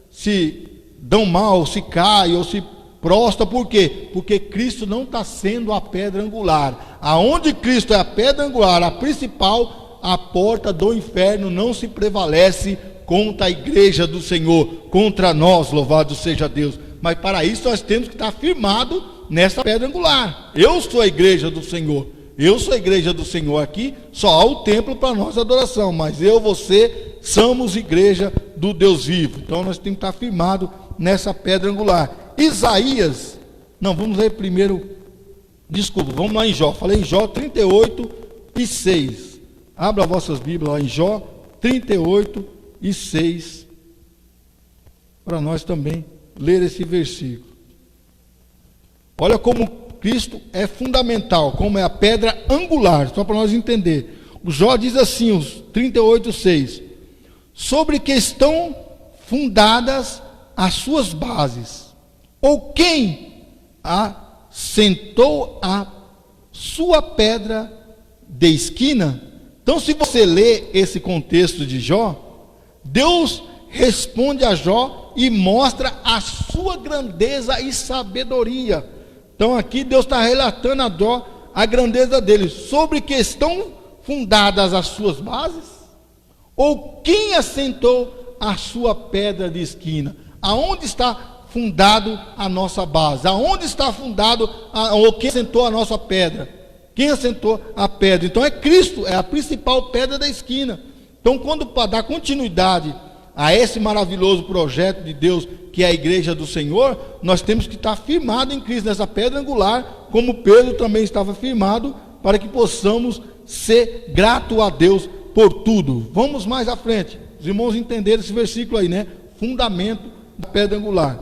se dão mal, se caem ou se prostram. Por quê? Porque Cristo não está sendo a pedra angular. Aonde Cristo é a pedra angular, a principal, a porta do inferno não se prevalece contra a igreja do Senhor, contra nós, louvado seja Deus. Mas para isso nós temos que estar firmado nessa pedra angular. Eu sou a igreja do Senhor, eu sou a igreja do Senhor. Aqui só há o templo para nossa adoração, mas eu, você, somos igreja do Deus vivo. Então nós temos que estar firmado nessa pedra angular. Isaías, não, vamos ler primeiro, desculpa, vamos lá em Jó, falei em Jó 38 e 6, abra vossas Bíblias lá em Jó 38 e 6, para nós também ler esse versículo. Olha como Cristo é fundamental, como é a pedra angular, só para nós entender. O Jó diz assim, os 38 e 6, sobre que estão fundadas as suas bases, ou quem assentou a sua pedra de esquina? Então, se você ler esse contexto de Jó, Deus responde a Jó e mostra a sua grandeza e sabedoria. Então aqui Deus está relatando a Jó a grandeza dele, sobre que estão fundadas as suas bases, ou quem assentou a sua pedra de esquina? Aonde está fundado a nossa base? Aonde está fundado, ou quem assentou a nossa pedra? Quem assentou a pedra? Então é Cristo, é a principal pedra da esquina. Então, quando para dar continuidade a esse maravilhoso projeto de Deus, que é a igreja do Senhor, nós temos que estar firmado em Cristo, nessa pedra angular, como Pedro também estava firmado, para que possamos ser grato a Deus por tudo. Vamos mais à frente, os irmãos entenderam esse versículo aí, né? Fundamento da pedra angular.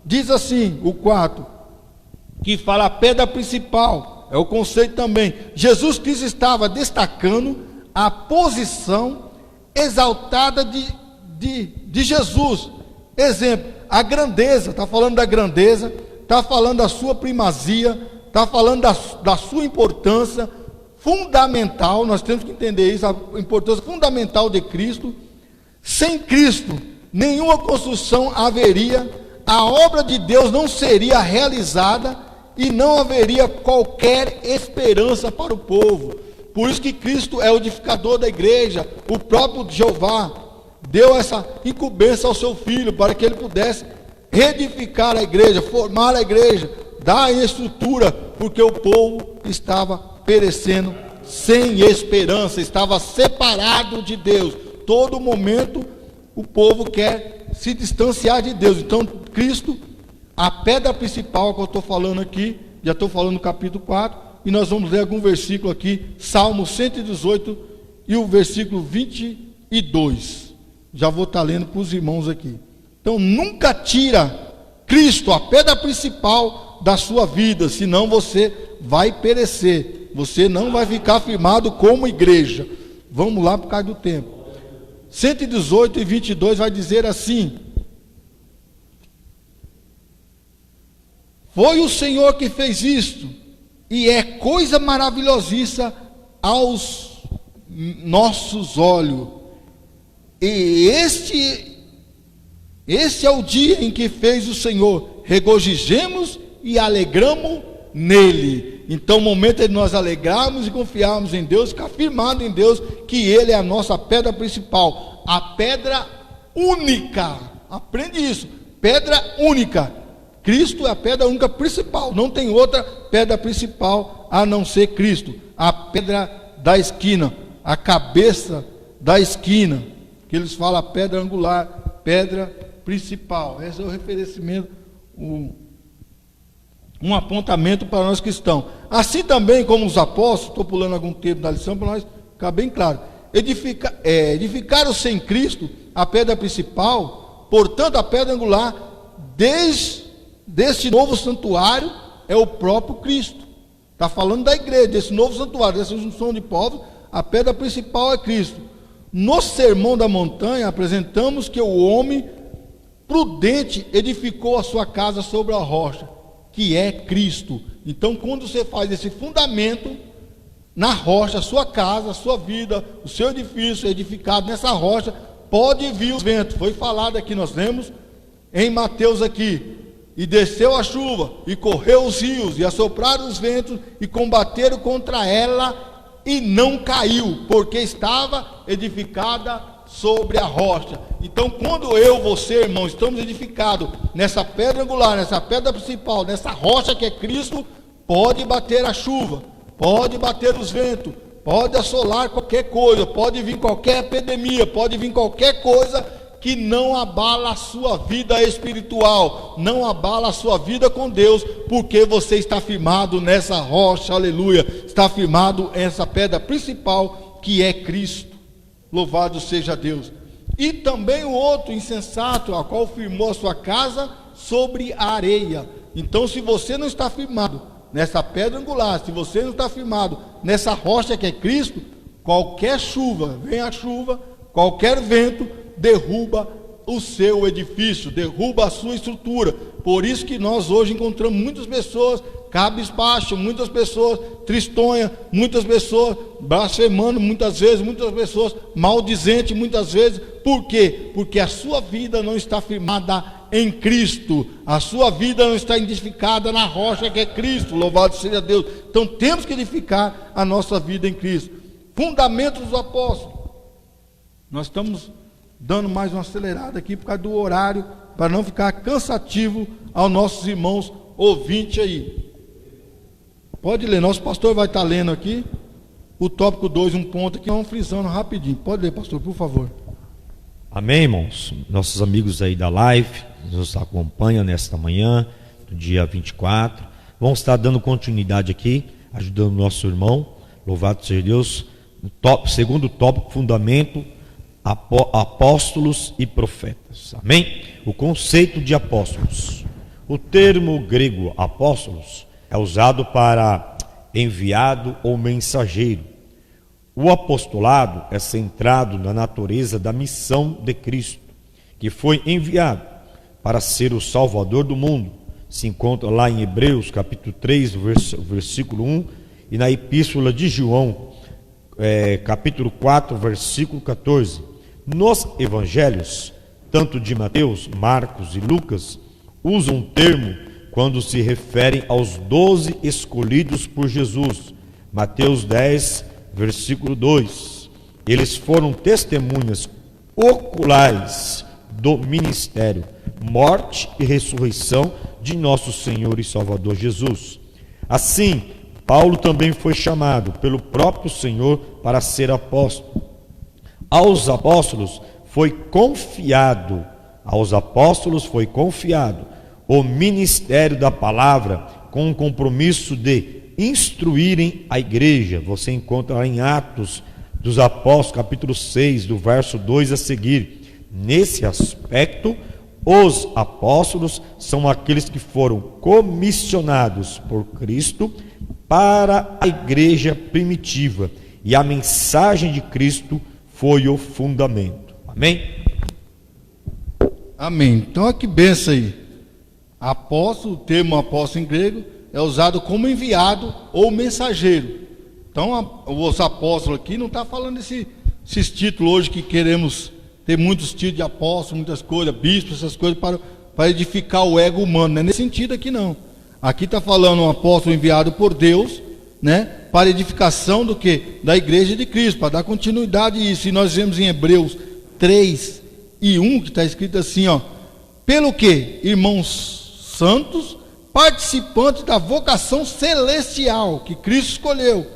Diz assim, o 4, que fala a pedra principal, é o conceito também. Jesus Cristo estava destacando a posição exaltada de Jesus. Exemplo, a grandeza, está falando da grandeza, está falando da sua primazia, está falando da sua importância fundamental. Nós temos que entender isso, a importância fundamental de Cristo. Sem Cristo, nenhuma construção haveria, a obra de Deus não seria realizada e não haveria qualquer esperança para o povo. Por isso que Cristo é o edificador da igreja. O próprio Jeová deu essa incumbência ao seu filho, para que ele pudesse reedificar a igreja, formar a igreja, dar a estrutura, porque o povo estava perecendo sem esperança, estava separado de Deus. Todo momento o povo quer se distanciar de Deus. Então Cristo, a pedra principal que eu estou falando aqui, já estou falando no capítulo 4, e nós vamos ler algum versículo aqui, Salmo 118 e o versículo 22. já vou estar lendo para os irmãos aqui. Então, nunca tira Cristo, a pedra principal da sua vida, senão você vai perecer. Você não vai ficar firmado como igreja. Vamos lá por causa do tempo. 118 e 22 vai dizer assim: foi o Senhor que fez isto, e é coisa maravilhosíssima aos nossos olhos. E este é o dia em que fez o Senhor. Regozijemos e alegramos nele. Então, o momento é de nós alegrarmos e confiarmos em Deus, ficar firmado em Deus, que Ele é a nossa pedra principal, a pedra única. Aprende isso, pedra única. Cristo é a pedra única principal, não tem outra pedra principal a não ser Cristo. A pedra da esquina, a cabeça da esquina, que eles falam a pedra angular, pedra principal. Esse é o referenciamento, um apontamento para nós cristãos. Assim também como os apóstolos, estou pulando algum tempo da lição para nós ficar bem claro, edificaram sem Cristo a pedra principal, portanto a pedra angular deste novo santuário é o próprio Cristo. Está falando da igreja, desse novo santuário, dessa junção de povos, a pedra principal é Cristo. No Sermão da Montanha apresentamos que o homem prudente edificou a sua casa sobre a rocha, que é Cristo. Então, quando você faz esse fundamento na rocha, a sua casa, a sua vida, o seu edifício é edificado nessa rocha, pode vir os ventos. Foi falado aqui, nós lemos em Mateus aqui: e desceu a chuva, e correu os rios, e assopraram os ventos, e combateram contra ela, e não caiu, porque estava edificada sobre a rocha. Então, quando eu, você, irmão, estamos edificados nessa pedra angular, nessa pedra principal, nessa rocha que é Cristo, pode bater a chuva, pode bater os ventos, pode assolar qualquer coisa, pode vir qualquer epidemia, pode vir qualquer coisa que não abala a sua vida espiritual, não abala a sua vida com Deus, porque você está firmado nessa rocha, aleluia, está firmado nessa pedra principal que é Cristo. Louvado seja Deus. E também o outro insensato, a qual firmou a sua casa sobre a areia. Então, se você não está firmado nessa pedra angular, se você não está firmado nessa rocha que é Cristo, qualquer chuva, vem a chuva, qualquer vento, derruba o seu edifício, derruba a sua estrutura. Por isso que nós hoje encontramos muitas pessoas cabisbaixo, muitas pessoas tristonhas, muitas pessoas blasfemando, muitas pessoas maldizentes, muitas vezes. Por quê? Porque a sua vida não está firmada em Cristo, a sua vida não está edificada na rocha que é Cristo. Louvado seja Deus. Então temos que edificar a nossa vida em Cristo. Fundamentos dos apóstolos. Nós estamos dando mais uma acelerada aqui por causa do horário, para não ficar cansativo aos nossos irmãos ouvintes aí. Pode ler, nosso pastor vai estar lendo aqui o tópico 2, um ponto aqui, vamos frisando rapidinho. Pode ler, pastor, por favor. Amém, irmãos? Nossos amigos aí da live nos acompanham nesta manhã, do dia 24. Vamos estar dando continuidade aqui, ajudando o nosso irmão. Louvado seja Deus. Segundo tópico, fundamento, apóstolos e profetas. Amém? O conceito de apóstolos. O termo grego apóstolos é usado para enviado ou mensageiro. O apostolado é centrado na natureza da missão de Cristo, que foi enviado para ser o Salvador do mundo. Se encontra lá em Hebreus capítulo 3, versículo 1, e na epístola de João, capítulo 4, versículo 14. Nos evangelhos, tanto de Mateus, Marcos e Lucas, usam um termo quando se referem aos 12 escolhidos por Jesus. Mateus 10, versículo 2. Eles foram testemunhas oculares do ministério, morte e ressurreição de nosso Senhor e Salvador Jesus. Assim, Paulo também foi chamado pelo próprio Senhor para ser apóstolo. Aos apóstolos foi confiado o ministério da palavra, com o compromisso de instruírem a igreja. Você encontra lá em Atos dos Apóstolos, capítulo 6, do verso 2 a seguir. Nesse aspecto, os apóstolos são aqueles que foram comissionados por Cristo para a igreja primitiva, e a mensagem de Cristo foi o fundamento. Amém? Amém. Então, que benção aí. Apóstolo, o termo apóstolo em grego, é usado como enviado ou mensageiro. Então, os apóstolos aqui não está falando esses títulos hoje que queremos ter muitos títulos de apóstolo, muitas coisas, bispo, essas coisas para edificar o ego humano. Não é nesse sentido aqui não. Aqui está falando um apóstolo enviado por Deus, né, para edificação do que? Da igreja de Cristo, para dar continuidade a isso. E nós vemos em Hebreus 3:1 que está escrito assim, ó: pelo que, irmãos santos, participantes da vocação celestial que Cristo escolheu,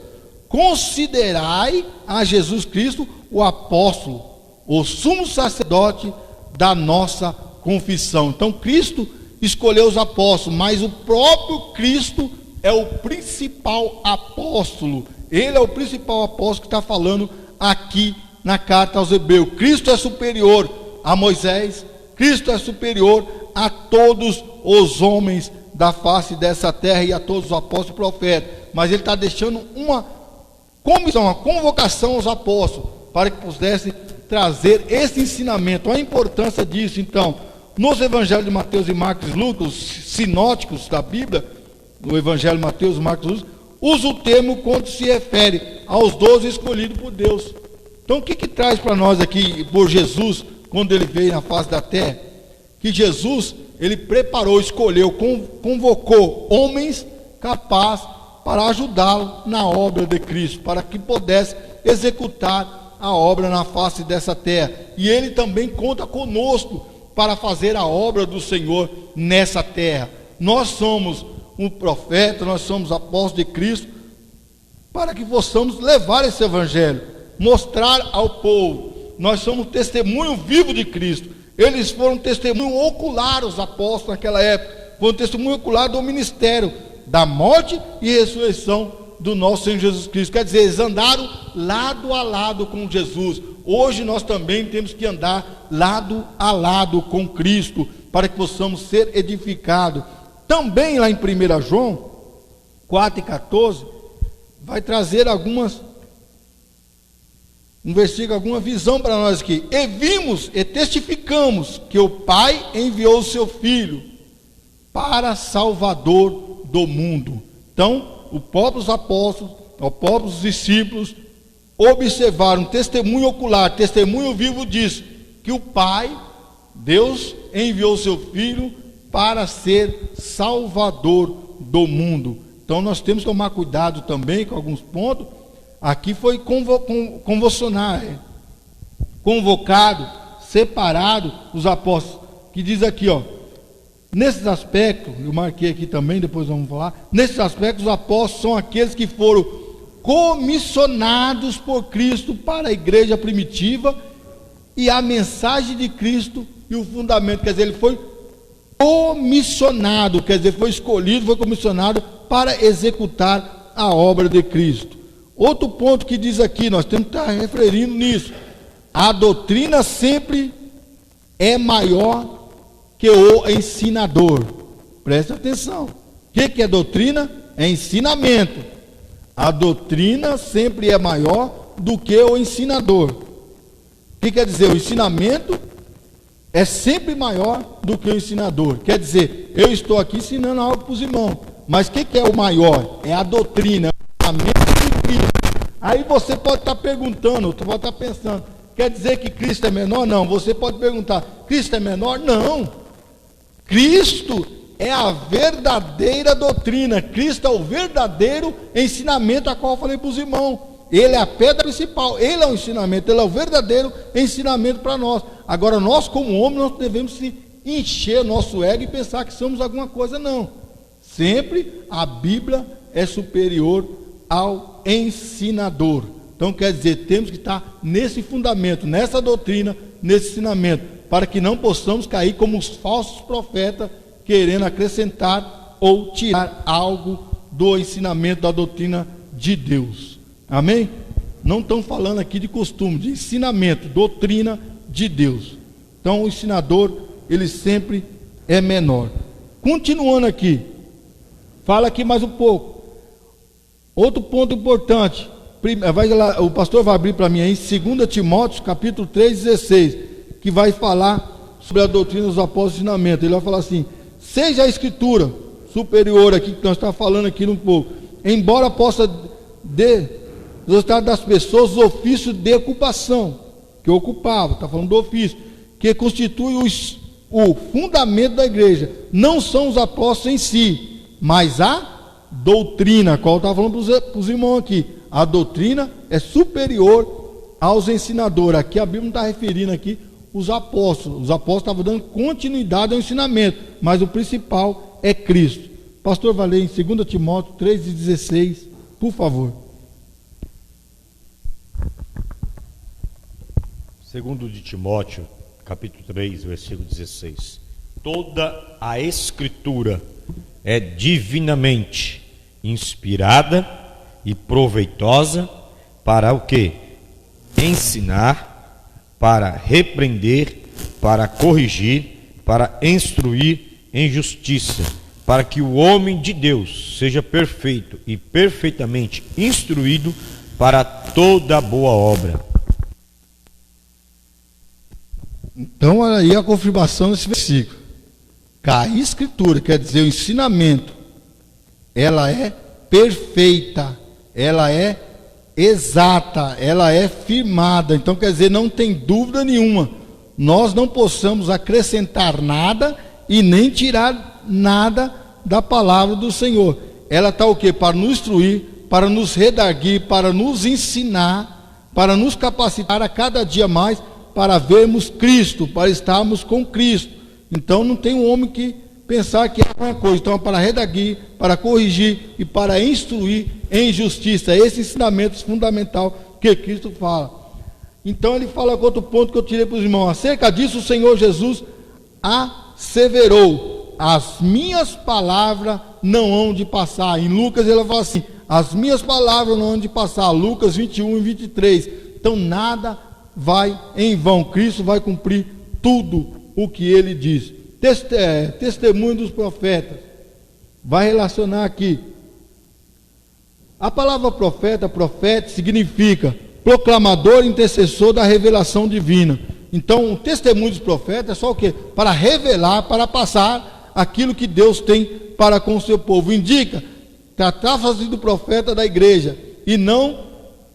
considerai a Jesus Cristo o apóstolo, o sumo sacerdote da nossa confissão. Então Cristo escolheu os apóstolos, mas o próprio Cristo é o principal apóstolo. Ele é o principal apóstolo que está falando aqui na carta aos Hebreus. Cristo é superior a Moisés, Cristo é superior a todos os homens da face dessa terra e a todos os apóstolos e profetas. Mas ele está deixando uma comissão, uma convocação aos apóstolos, para que pudessem trazer esse ensinamento, a importância disso. Então, nos evangelhos de Mateus e Marcos e Lucas, os sinóticos da Bíblia, no evangelho de Mateus e Marcos e Lucas, usa o termo quando se refere aos 12 escolhidos por Deus. Então, o que traz para nós aqui, por Jesus, quando ele veio na face da terra? Que Jesus, ele preparou, escolheu, convocou homens capazes para ajudá-lo na obra de Cristo, para que pudesse executar a obra na face dessa terra. E ele também conta conosco para fazer a obra do Senhor nessa terra. Nós somos um profeta, nós somos apóstolos de Cristo, para que possamos levar esse evangelho, mostrar ao povo. Nós somos testemunho vivo de Cristo. Eles foram testemunho ocular, os apóstolos naquela época, foram testemunho ocular do ministério da morte e ressurreição do nosso Senhor Jesus Cristo. Quer dizer, eles andaram lado a lado com Jesus. Hoje nós também temos que andar lado a lado com Cristo, para que possamos ser edificados. Também lá em 1 João 4:14, vai trazer alguma visão para nós aqui. E vimos e testificamos que o Pai enviou o seu Filho para Salvador do mundo. Então, os próprios apóstolos, os próprios discípulos observaram, testemunho ocular, testemunho vivo disso, que o Pai, Deus, enviou o seu Filho para ser Salvador do mundo. Então nós temos que tomar cuidado também com alguns pontos. Aqui foi convocado, separado os apóstolos, que diz aqui, ó, nesses aspectos, eu marquei aqui também, depois vamos falar, nesses aspectos os apóstolos são aqueles que foram comissionados por Cristo para a igreja primitiva e a mensagem de Cristo e o fundamento. Quer dizer, ele foi comissionado, quer dizer, foi escolhido, foi comissionado para executar a obra de Cristo. Outro ponto que diz aqui, nós temos que estar referindo nisso: a doutrina sempre é maior que o ensinador. Preste atenção. O que é doutrina? É ensinamento. A doutrina sempre é maior do que o ensinador. O que quer dizer? O ensinamento é sempre maior do que o ensinador. Quer dizer, eu estou aqui ensinando algo para os irmãos, mas o que é o maior? É a doutrina, é o ensinamento de Cristo. Aí você pode estar perguntando, você pode estar pensando, quer dizer que Cristo é menor? Não. Você pode perguntar, Cristo é menor? Não. Cristo é a verdadeira doutrina, Cristo é o verdadeiro ensinamento a qual eu falei para os irmãos. Ele é a pedra principal, ele é o ensinamento, ele é o verdadeiro ensinamento para nós. Agora nós como homens, nós devemos se encher nosso ego e pensar que somos alguma coisa. Não, sempre a Bíblia é superior ao ensinador. Então quer dizer, temos que estar nesse fundamento, nessa doutrina, nesse ensinamento, para que não possamos cair como os falsos profetas, querendo acrescentar ou tirar algo do ensinamento da doutrina de Deus. Amém? Não estamos falando aqui de costume, de ensinamento, doutrina de Deus. Então o ensinador, ele sempre é menor. Continuando aqui, fala aqui mais um pouco. Outro ponto importante, o pastor vai abrir para mim aí, 2 Timóteo, capítulo 3, 16, que vai falar sobre a doutrina dos apóstolos e ensinamento. Ele vai falar assim: seja a escritura superior aqui, que nós estamos falando aqui um pouco, embora possa resultar das pessoas o ofício de ocupação, que ocupava, está falando do ofício, que constitui o fundamento da igreja, não são os apóstolos em si, mas a doutrina, qual eu estava falando para os irmãos aqui, a doutrina é superior aos ensinadores. Aqui a Bíblia não está referindo aqui os apóstolos estavam dando continuidade ao ensinamento, mas o principal é Cristo. Pastor, vai ler em 2 Timóteo 3,16, por favor. 2 de Timóteo, capítulo 3, versículo 16. Toda a Escritura é divinamente inspirada e proveitosa para o quê? Ensinar, para repreender, para corrigir, para instruir em justiça, para que o homem de Deus seja perfeito e perfeitamente instruído para toda boa obra. Então, olha aí a confirmação desse versículo. A escritura, quer dizer, o ensinamento, ela é perfeita, ela é exata, ela é firmada. Então, quer dizer, não tem dúvida nenhuma. Nós não possamos acrescentar nada e nem tirar nada da palavra do Senhor. Ela está o quê? Para nos instruir, para nos redarguir, para nos ensinar, para nos capacitar a cada dia mais, para vermos Cristo, para estarmos com Cristo. Então não tem um homem que pensar que é uma coisa. Então é para redarguir, para corrigir e para instruir em justiça. Esse ensinamento fundamental que Cristo fala. Então ele fala com outro ponto que eu tirei para os irmãos. Acerca disso o Senhor Jesus asseverou: as minhas palavras não hão de passar. Em Lucas ele fala assim: as minhas palavras não hão de passar. Lucas 21 e 23. Então nada vai em vão. Cristo vai cumprir tudo o que ele diz. Testemunho dos profetas. Vai relacionar aqui. A palavra profeta significa proclamador, intercessor da revelação divina. Então o testemunho dos profetas é só o quê? Para revelar, para passar aquilo que Deus tem para com o seu povo. Indica, tratar-se do profeta da igreja e não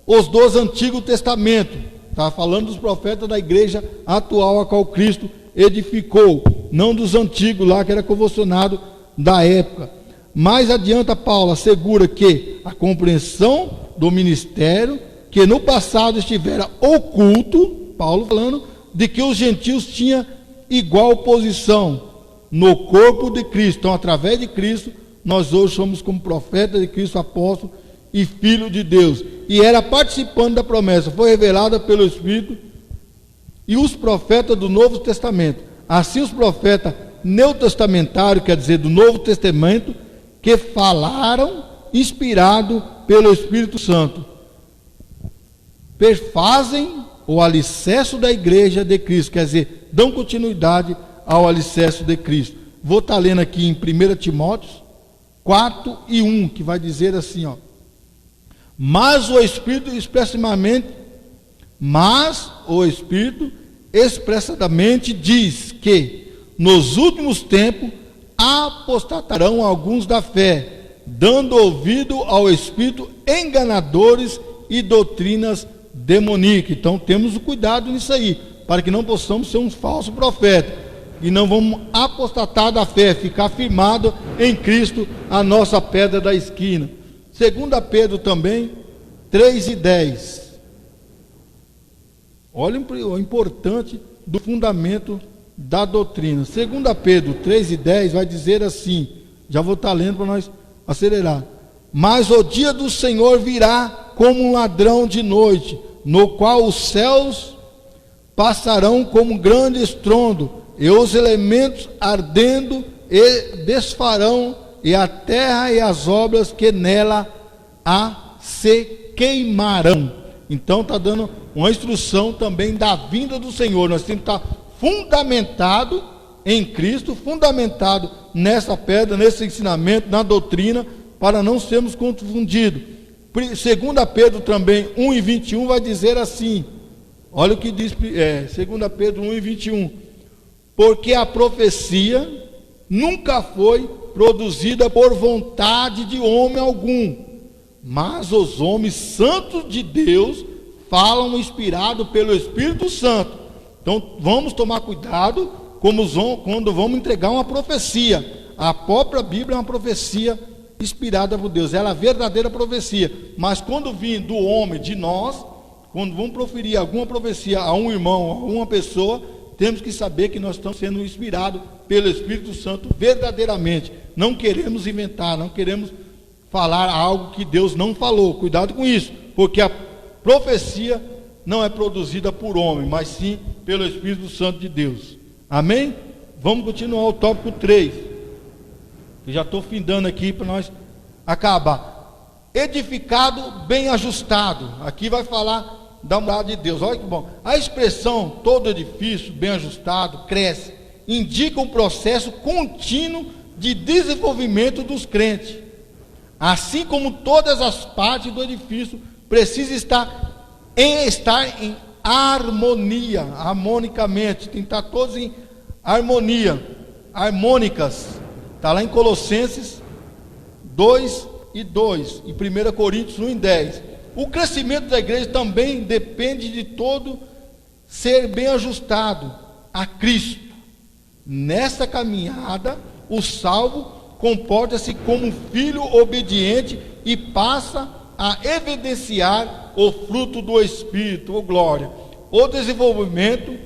os dos Antigos Testamentos. Está falando dos profetas da igreja atual, a qual Cristo edificou, não dos antigos lá, que era convulsionado da época. Mais adianta, Paulo assegura que a compreensão do ministério, que no passado estivera oculto, Paulo falando, de que os gentios tinham igual posição no corpo de Cristo. Então, através de Cristo, nós hoje somos como profeta de Cristo, apóstolo e filho de Deus. E era participando da promessa, foi revelada pelo Espírito, e os profetas do Novo Testamento. Assim os profetas neotestamentários, quer dizer, do Novo Testamento, que falaram, inspirado pelo Espírito Santo, perfazem o alicerce da igreja de Cristo, quer dizer, dão continuidade ao alicerce de Cristo. Vou estar lendo aqui em 1 Timóteo 4 e 1, que vai dizer assim, ó: Mas o Espírito expressadamente diz que nos últimos tempos apostatarão alguns da fé, dando ouvido ao espírito enganadores e doutrinas demoníacas. Então temos o cuidado nisso aí, para que não possamos ser um falso profeta e não vamos apostatar da fé, ficar firmado em Cristo, a nossa pedra da esquina. 2 Pedro também 3:10. Olhem o importante do fundamento da doutrina. 2 Pedro 3:10 vai dizer assim, já vou estar lendo para nós acelerar: Mas o dia do Senhor virá como um ladrão de noite, no qual os céus passarão como um grande estrondo, e os elementos ardendo e desfarão, e a terra e as obras que nela há se queimarão. Então está dando uma instrução também da vinda do Senhor. Nós temos que estar fundamentado em Cristo, fundamentado nessa pedra, nesse ensinamento, na doutrina, para não sermos confundidos. 2 Pedro também 1:21 vai dizer assim, olha o que diz 2 Pedro 1:21, porque a profecia nunca foi produzida por vontade de homem algum, mas os homens santos de Deus falam inspirado pelo Espírito Santo. Então vamos tomar cuidado quando vamos entregar uma profecia. A própria Bíblia é uma profecia inspirada por Deus, ela é a verdadeira profecia. Mas quando vir do homem, de nós, quando vamos proferir alguma profecia a um irmão, a uma pessoa, temos que saber que nós estamos sendo inspirados pelo Espírito Santo verdadeiramente. Não queremos inventar, não queremos falar algo que Deus não falou. Cuidado com isso, porque a profecia não é produzida por homem, mas sim pelo Espírito Santo de Deus. Amém? Vamos continuar o tópico 3. Eu já estou findando aqui para nós acabar. Edificado, bem ajustado. Aqui vai falar da morada de Deus. Olha que bom. A expressão todo edifício bem ajustado, cresce, indica um processo contínuo de desenvolvimento dos crentes. Assim como todas as partes do edifício precisam estar em harmonia, harmonicamente, tem que estar todos em harmonia, harmônicas. Está lá em Colossenses 2:2 e 1 Coríntios 1:10. O crescimento da igreja também depende de todo ser bem ajustado a Cristo. Nessa caminhada, o salvo comporta-se como um filho obediente e passa a evidenciar o fruto do Espírito, glória. O desenvolvimento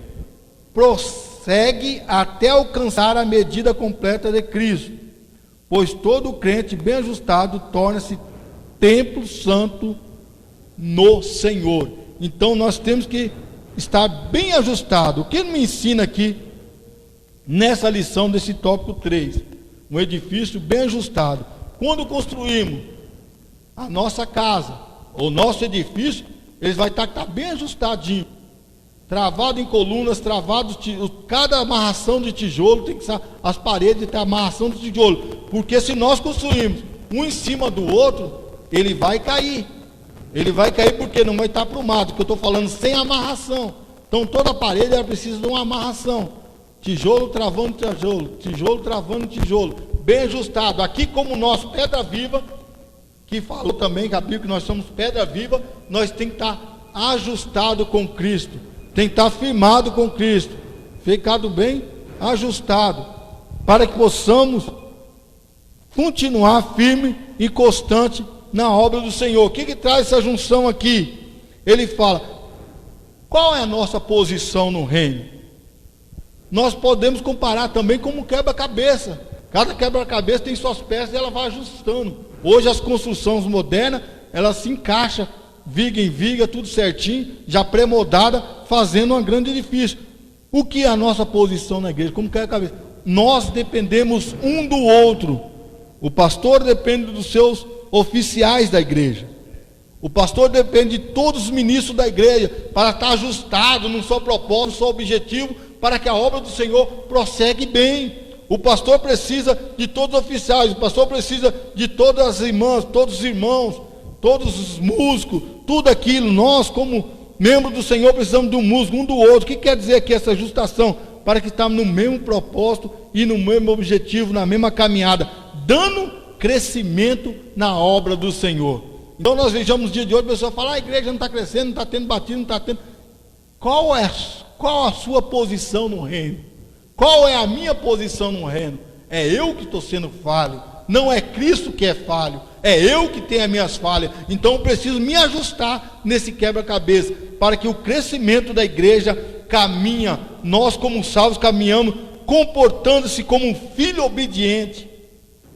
prossegue até alcançar a medida completa de Cristo, pois todo crente bem ajustado torna-se templo santo no Senhor. Então nós temos que estar bem ajustado. O que ele me ensina aqui nessa lição desse tópico 3? Um edifício bem ajustado. Quando construímos a nossa casa, o nosso edifício, ele vai estar bem ajustadinho, travado em colunas, travado, cada amarração de tijolo tem que ser, as paredes tem amarração de tijolo, porque se nós construirmos um em cima do outro, ele vai cair porque não vai estar aprumado, que eu estou falando sem amarração. Então toda a parede ela precisa de uma amarração, tijolo travando tijolo, tijolo travando tijolo, bem ajustado. Aqui como nós, pedra viva, que falou também, que a Bíblia, que nós somos pedra viva, nós tem que estar ajustado com Cristo, tem que estar firmado com Cristo, ficado bem ajustado, para que possamos continuar firme e constante na obra do Senhor. O que traz essa junção aqui? Ele fala, qual é a nossa posição no reino? Nós podemos comparar também como um quebra-cabeça. Cada quebra-cabeça tem suas peças e ela vai ajustando. Hoje as construções modernas, elas se encaixam, viga em viga, tudo certinho, já pré-moldada, fazendo um grande edifício. O que é a nossa posição na igreja? Como quebra-cabeça? Nós dependemos um do outro. O pastor depende dos seus oficiais da igreja. O pastor depende de todos os ministros da igreja, para estar ajustado num só propósito, num só objetivo, para que a obra do Senhor prossegue bem. O pastor precisa de todos os oficiais, o pastor precisa de todas as irmãs, todos os irmãos, todos os músicos, tudo aquilo. Nós, como membros do Senhor, precisamos de um músico, um do outro. O que quer dizer aqui essa ajustação? Para que estamos no mesmo propósito e no mesmo objetivo, na mesma caminhada, dando crescimento na obra do Senhor. Então nós vejamos no dia de hoje, a pessoa fala, a igreja não está crescendo, não está tendo batido, não está tendo. Qual a sua posição no reino? Qual é a minha posição no reino? É eu que estou sendo falho, não é Cristo que é falho, é eu que tenho as minhas falhas. Então eu preciso me ajustar nesse quebra-cabeça, para que o crescimento da igreja caminha, nós como salvos caminhamos, comportando-se como um filho obediente,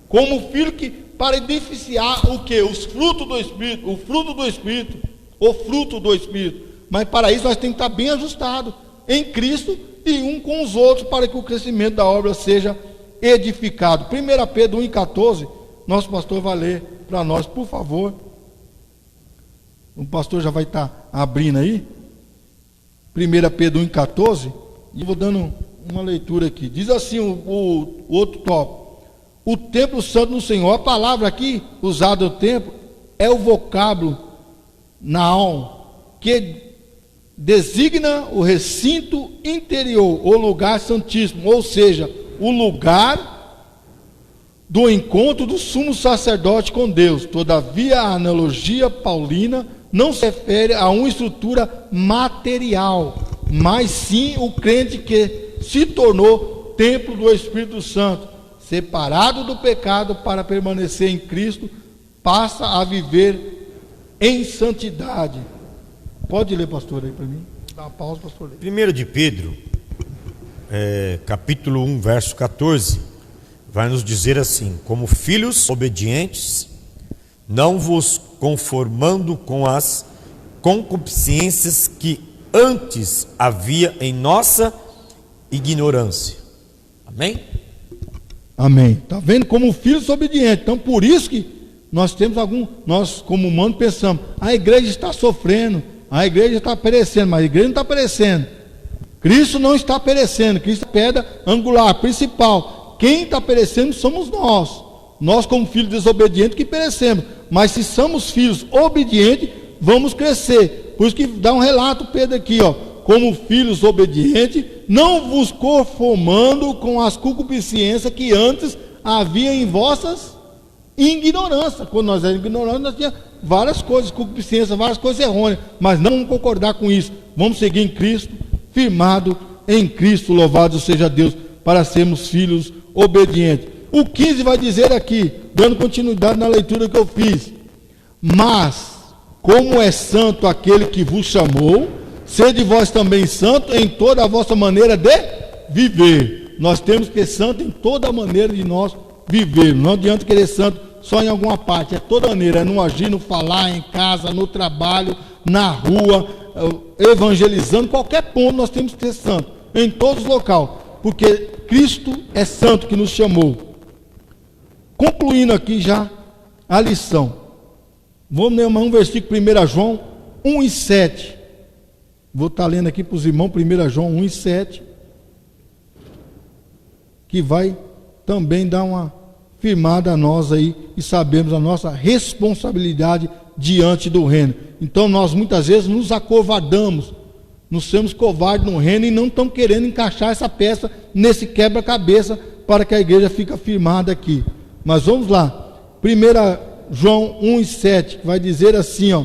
como um filho que, para beneficiar o que? Os frutos do Espírito, o fruto do Espírito, o fruto do Espírito. Mas para isso nós temos que estar bem ajustados em Cristo e um com os outros, para que o crescimento da obra seja edificado. 1 Pedro 1,14, nosso pastor vai ler para nós, por favor. O pastor já vai estar abrindo aí. 1 Pedro 1,14, E vou dando uma leitura aqui. Diz assim o outro tópico. O templo santo do Senhor. A palavra aqui usada, o templo, é o vocábulo naon, que designa o recinto interior, o lugar santíssimo, ou seja, o lugar do encontro do sumo sacerdote com Deus. Todavia, a analogia paulina não se refere a uma estrutura material, mas sim o crente que se tornou templo do Espírito Santo, separado do pecado para permanecer em Cristo, passa a viver em santidade. Pode ler, pastor, aí para mim. Dá uma pausa, pastor. 1 de Pedro, capítulo 1, verso 14, vai nos dizer assim: como filhos obedientes, não vos conformando com as concupiscências que antes havia em nossa ignorância. Amém? Amém. Está vendo? Como filhos obedientes. Então, por isso que nós temos nós como humanos pensamos, a igreja está sofrendo, a igreja está perecendo, mas a igreja não está perecendo. Cristo não está perecendo, Cristo é a pedra angular, principal. Quem está perecendo somos nós. Nós como filhos desobedientes que perecemos. Mas se somos filhos obedientes, vamos crescer. Por isso que dá um relato, Pedro, aqui, ó. Como filhos obedientes, não vos conformando com as concupiscências que antes havia em vossas ignorância. Quando nós éramos ignorantes, nós tínhamos várias coisas, concupiscências, várias coisas errôneas, mas não vamos concordar com isso. Vamos seguir em Cristo, firmado em Cristo, louvado seja Deus, para sermos filhos obedientes. O 15 vai dizer aqui, dando continuidade na leitura que eu fiz: mas como é santo aquele que vos chamou, sede vós também santo em toda a vossa maneira de viver. Nós temos que ser santo em toda a maneira de nós viver. Não adianta querer santo só em alguma parte, é toda maneira, é no agir, no falar, em casa, no trabalho, na rua, evangelizando, qualquer ponto nós temos que ser santo, em todos os locais, porque Cristo é santo que nos chamou. Concluindo aqui já a lição, vamos ler um versículo, 1 João 1:7. Vou estar lendo aqui para os irmãos, 1 João 1:7, que vai também dar uma firmada a nós aí e sabemos a nossa responsabilidade diante do reino. Então nós muitas vezes nos acovardamos, nos somos covardes no reino e não estamos querendo encaixar essa peça nesse quebra-cabeça para que a igreja fique firmada aqui. Mas vamos lá, 1 João 1:7, que vai dizer assim, ó: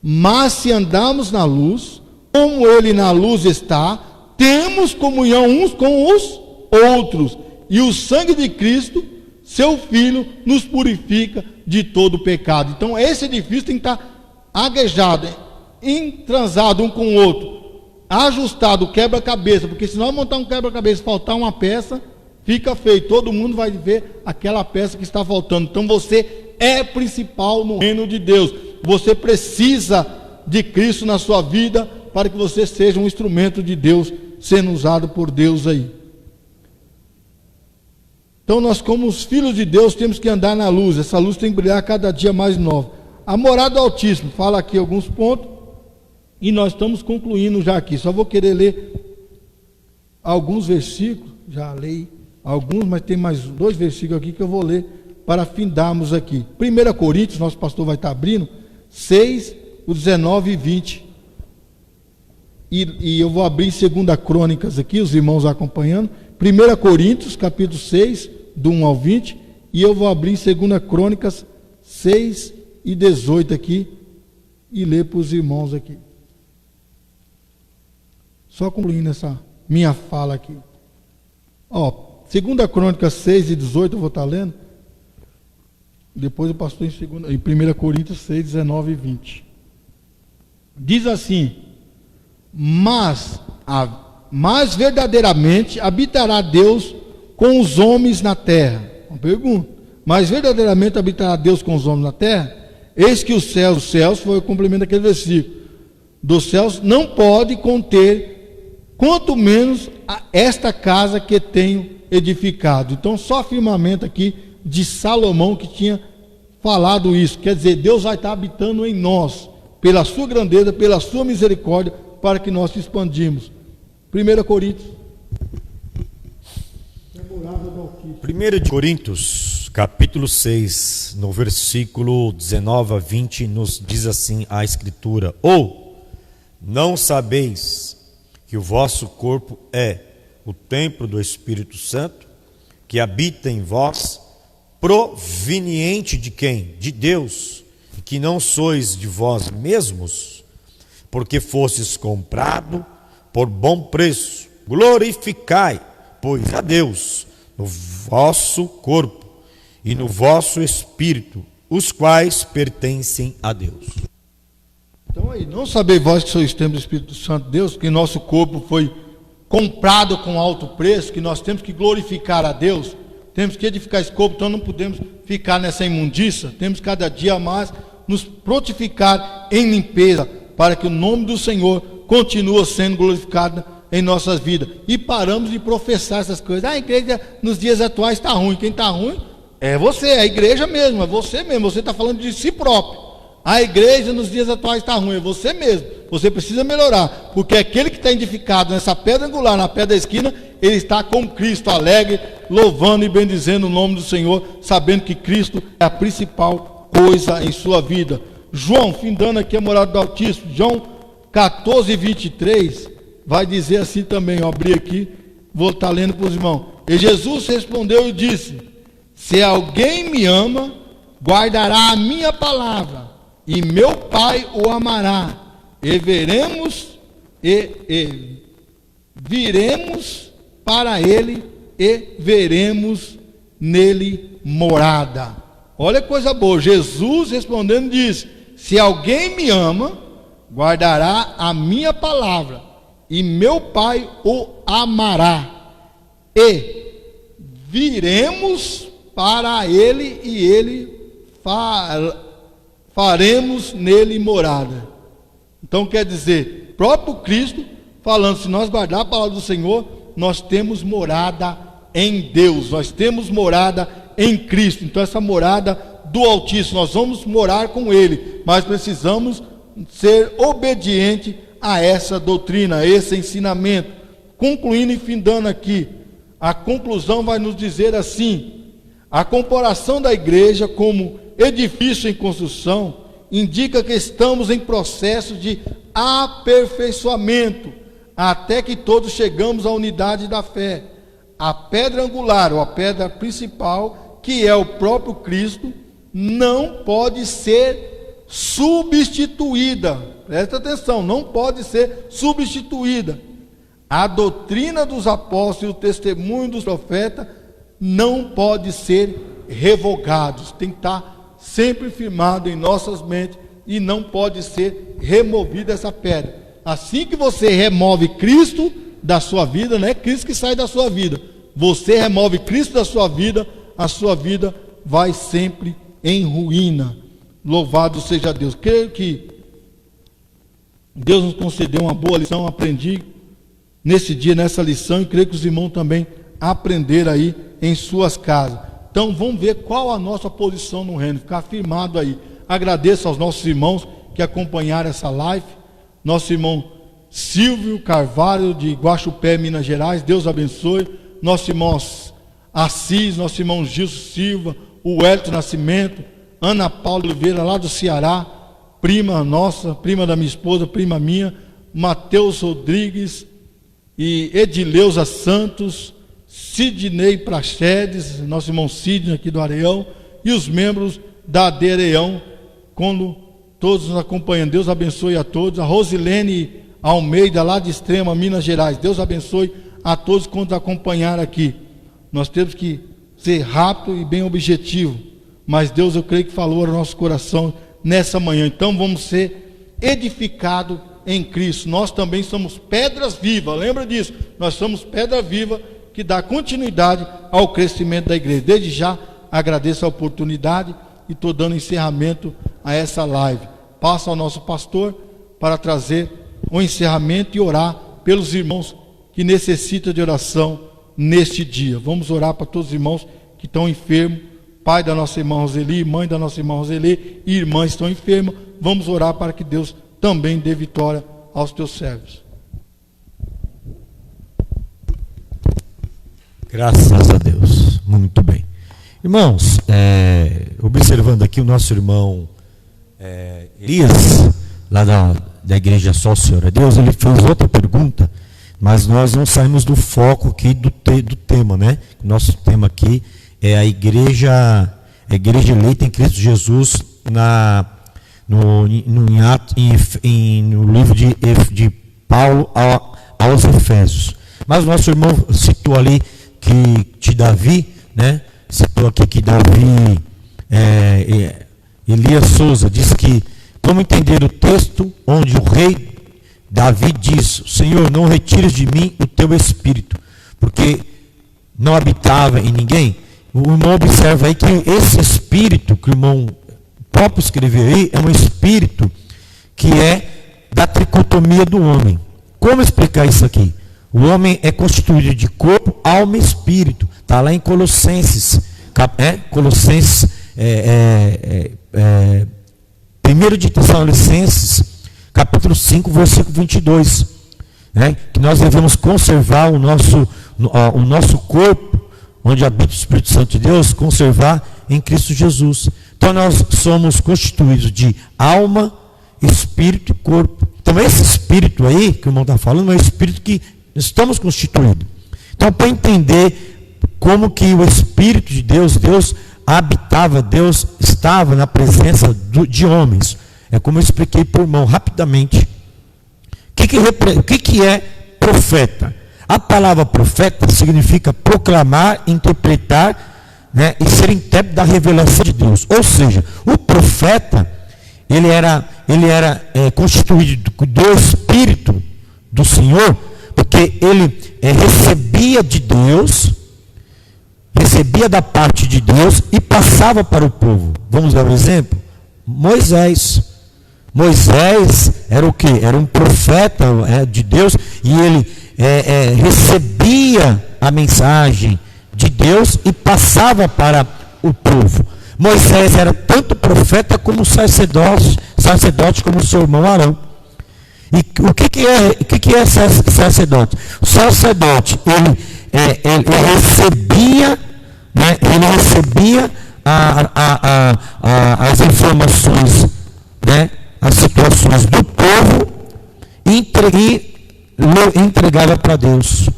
mas se andarmos na luz, como ele na luz está, temos comunhão uns com os outros, e o sangue de Cristo, seu Filho, nos purifica de todo pecado. Então esse edifício tem que estar aguejado, entransado um com o outro, ajustado, quebra-cabeça, porque se nós montar um quebra-cabeça e faltar uma peça, fica feio, todo mundo vai ver aquela peça que está faltando. Então você é principal no reino de Deus, você precisa de Cristo na sua vida, para que você seja um instrumento de Deus, sendo usado por Deus aí. Então nós, como os filhos de Deus, temos que andar na luz. Essa luz tem que brilhar cada dia mais nova. A morada do Altíssimo, fala aqui alguns pontos, e nós estamos concluindo já aqui. Só vou querer ler alguns versículos, já leio alguns, mas tem mais 2 versículos aqui que eu vou ler para findarmos aqui. 1 Coríntios, nosso pastor vai estar abrindo, 6, o 19 e 20. E eu vou abrir em 2 Crônicas aqui, os irmãos acompanhando. 1 Coríntios, capítulo 6, do 1 ao 20. E eu vou abrir em 2 Crônicas 6 e 18 aqui, e ler para os irmãos aqui. Só concluindo essa minha fala aqui. Ó, 2 Crônicas 6 e 18 eu vou estar lendo. Depois eu passo em 1 Coríntios 6, 19 e 20. Diz assim: mas verdadeiramente habitará Deus com os homens na terra. Uma pergunta: mas verdadeiramente habitará Deus com os homens na terra? Eis que os céus, foi o complemento daquele versículo, dos céus não pode conter, quanto menos esta casa que tenho edificado. Então só firmamento aqui de Salomão que tinha falado isso. Quer dizer, Deus vai estar habitando em nós, pela sua grandeza, pela sua misericórdia, para que nós se expandimos. 1 Coríntios. É morada do Altíssimo. 1 de Coríntios, capítulo 6, no versículo 19 a 20, nos diz assim a Escritura: Ou não sabeis que o vosso corpo é o templo do Espírito Santo, que habita em vós, proveniente de quem? De Deus, e que não sois de vós mesmos, porque fostes comprado por bom preço. Glorificai, pois, a Deus no vosso corpo e no vosso espírito, os quais pertencem a Deus. Então aí, não sabeis vós que sois templo do Espírito Santo de Deus, que nosso corpo foi comprado com alto preço, que nós temos que glorificar a Deus, temos que edificar esse corpo, então não podemos ficar nessa imundícia, temos cada dia mais nos prontificar em limpeza, para que o nome do Senhor continue sendo glorificado em nossas vidas, e paramos de professar essas coisas. A igreja nos dias atuais está ruim, quem está ruim é você, é a igreja mesmo, é você mesmo, você está falando de si próprio. A igreja nos dias atuais está ruim, é você mesmo, você precisa melhorar, porque aquele que está edificado nessa pedra angular, na pedra da esquina, ele está com Cristo, alegre, louvando e bendizendo o nome do Senhor, sabendo que Cristo é a principal coisa em sua vida. João, findando aqui a morada do Altíssimo, João 14, 23, vai dizer assim também, eu abri aqui, vou estar lendo para os irmãos. E Jesus respondeu e disse: se alguém me ama, guardará a minha palavra, e meu Pai o amará, e viremos para ele, e veremos nele morada. Olha que coisa boa, Jesus respondendo disse: se alguém me ama, guardará a minha palavra, e meu Pai o amará, e viremos para ele, e ele faremos nele morada. Então quer dizer, próprio Cristo falando, se nós guardar a palavra do Senhor, nós temos morada em Deus, nós temos morada em Cristo. Então essa morada do Altíssimo, nós vamos morar com Ele, mas precisamos ser obediente a essa doutrina, a esse ensinamento. Concluindo e findando aqui, a conclusão vai nos dizer assim: a comparação da igreja como edifício em construção indica que estamos em processo de aperfeiçoamento, até que todos chegamos à unidade da fé. A pedra angular, ou a pedra principal, que é o próprio Cristo, não pode ser substituída. Presta atenção, não pode ser substituída. A doutrina dos apóstolos e o testemunho dos profetas não pode ser revogados. Tem que estar sempre firmado em nossas mentes e não pode ser removida essa pedra. Assim que você remove Cristo da sua vida, não é Cristo que sai da sua vida. Você remove Cristo da sua vida, a sua vida vai sempre em ruína. Louvado seja Deus. Creio que Deus nos concedeu uma boa lição, aprendi nesse dia, nessa lição, e creio que os irmãos também aprenderam aí em suas casas. Então vamos ver qual a nossa posição no reino, ficar firmado aí. Agradeço aos nossos irmãos que acompanharam essa live, nosso irmão Silvio Carvalho de Guaxupé, Minas Gerais, Deus abençoe, nosso irmão Assis, nosso irmão Gilson Silva, o Wellington Nascimento, Ana Paula Oliveira lá do Ceará, prima nossa, prima da minha esposa, prima minha, Mateus Rodrigues e Edileuza Santos, Sidney Prachedes, nosso irmão Sidney aqui do Areião, e os membros da AD Areião, quando todos nos acompanham. Deus abençoe a todos. A Rosilene Almeida, lá de Extrema, Minas Gerais, Deus abençoe a todos que nos acompanharam aqui. Nós temos que ser rápido e bem objetivo, mas Deus, eu creio que falou ao nosso coração nessa manhã. Então vamos ser edificados em Cristo. Nós também somos pedras vivas, lembra disso? Nós somos pedra viva que dá continuidade ao crescimento da igreja. Desde já agradeço a oportunidade e estou dando encerramento a essa live. Passo ao nosso pastor para trazer o encerramento e orar pelos irmãos que necessitam de oração neste dia. Vamos orar para todos os irmãos que estão enfermos, pai da nossa irmã Roseli, mãe da nossa irmã Roseli e irmãs estão enfermas. Vamos orar para que Deus também dê vitória aos teus servos. Graças a Deus. Muito bem. Irmãos, observando aqui o nosso irmão Elias, lá da igreja Só o Senhor é Deus, ele fez outra pergunta, mas nós não saímos do foco aqui do tema, né? O nosso tema aqui é a igreja eleita em Cristo Jesus no livro de Paulo aos Efésios. Mas o nosso irmão citou ali que Davi, né? Citou aqui que Davi, Elias Souza, diz que, como entender o texto onde o rei Davi diz: Senhor, não retires de mim o teu espírito, porque não habitava em ninguém. O irmão observa aí que esse espírito que o irmão próprio escreveu aí é um espírito que é da tricotomia do homem. Como explicar isso aqui? O homem é constituído de corpo, alma e espírito. Está lá em Colossenses. Colossenses, 1 de Tessalonicenses, capítulo 5, versículo 22. Né? Que nós devemos conservar o nosso corpo, onde habita o Espírito Santo de Deus, conservar em Cristo Jesus. Então nós somos constituídos de alma, espírito e corpo. Então esse espírito aí, que o irmão está falando, é o espírito que estamos constituídos. Então, para entender como que o Espírito de Deus habitava, Deus estava na presença de homens. É como eu expliquei para o irmão rapidamente. O que é profeta? A palavra profeta significa proclamar, interpretar, né, e ser intérprete da revelação de Deus. Ou seja, o profeta, ele era constituído do Espírito do Senhor, porque ele recebia de Deus, recebia da parte de Deus e passava para o povo. Vamos dar um exemplo? Moisés era o quê? Era um profeta de Deus, e ele recebia a mensagem de Deus e passava para o povo. Moisés era tanto profeta como sacerdote como o seu irmão Arão. E o que é sacerdote? O sacerdote, ele recebia, né, as informações, né, as situações do povo e entregava para Deus.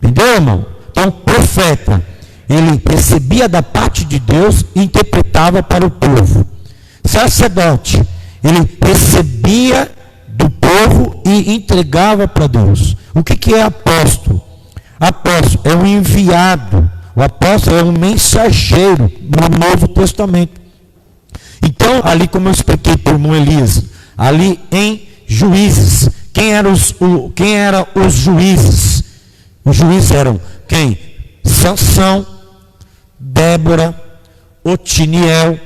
Entendeu, irmão? Então, o profeta, ele recebia da parte de Deus e interpretava para o povo. Sacerdote, ele recebia do povo e entregava para Deus. O que é apóstolo? Apóstolo é um enviado. O apóstolo é um mensageiro no Novo Testamento. Então, ali, como eu expliquei para o irmão Elias, ali em Juízes, quem eram os juízes? Os juízes eram quem? Sansão, Débora, Otiniel.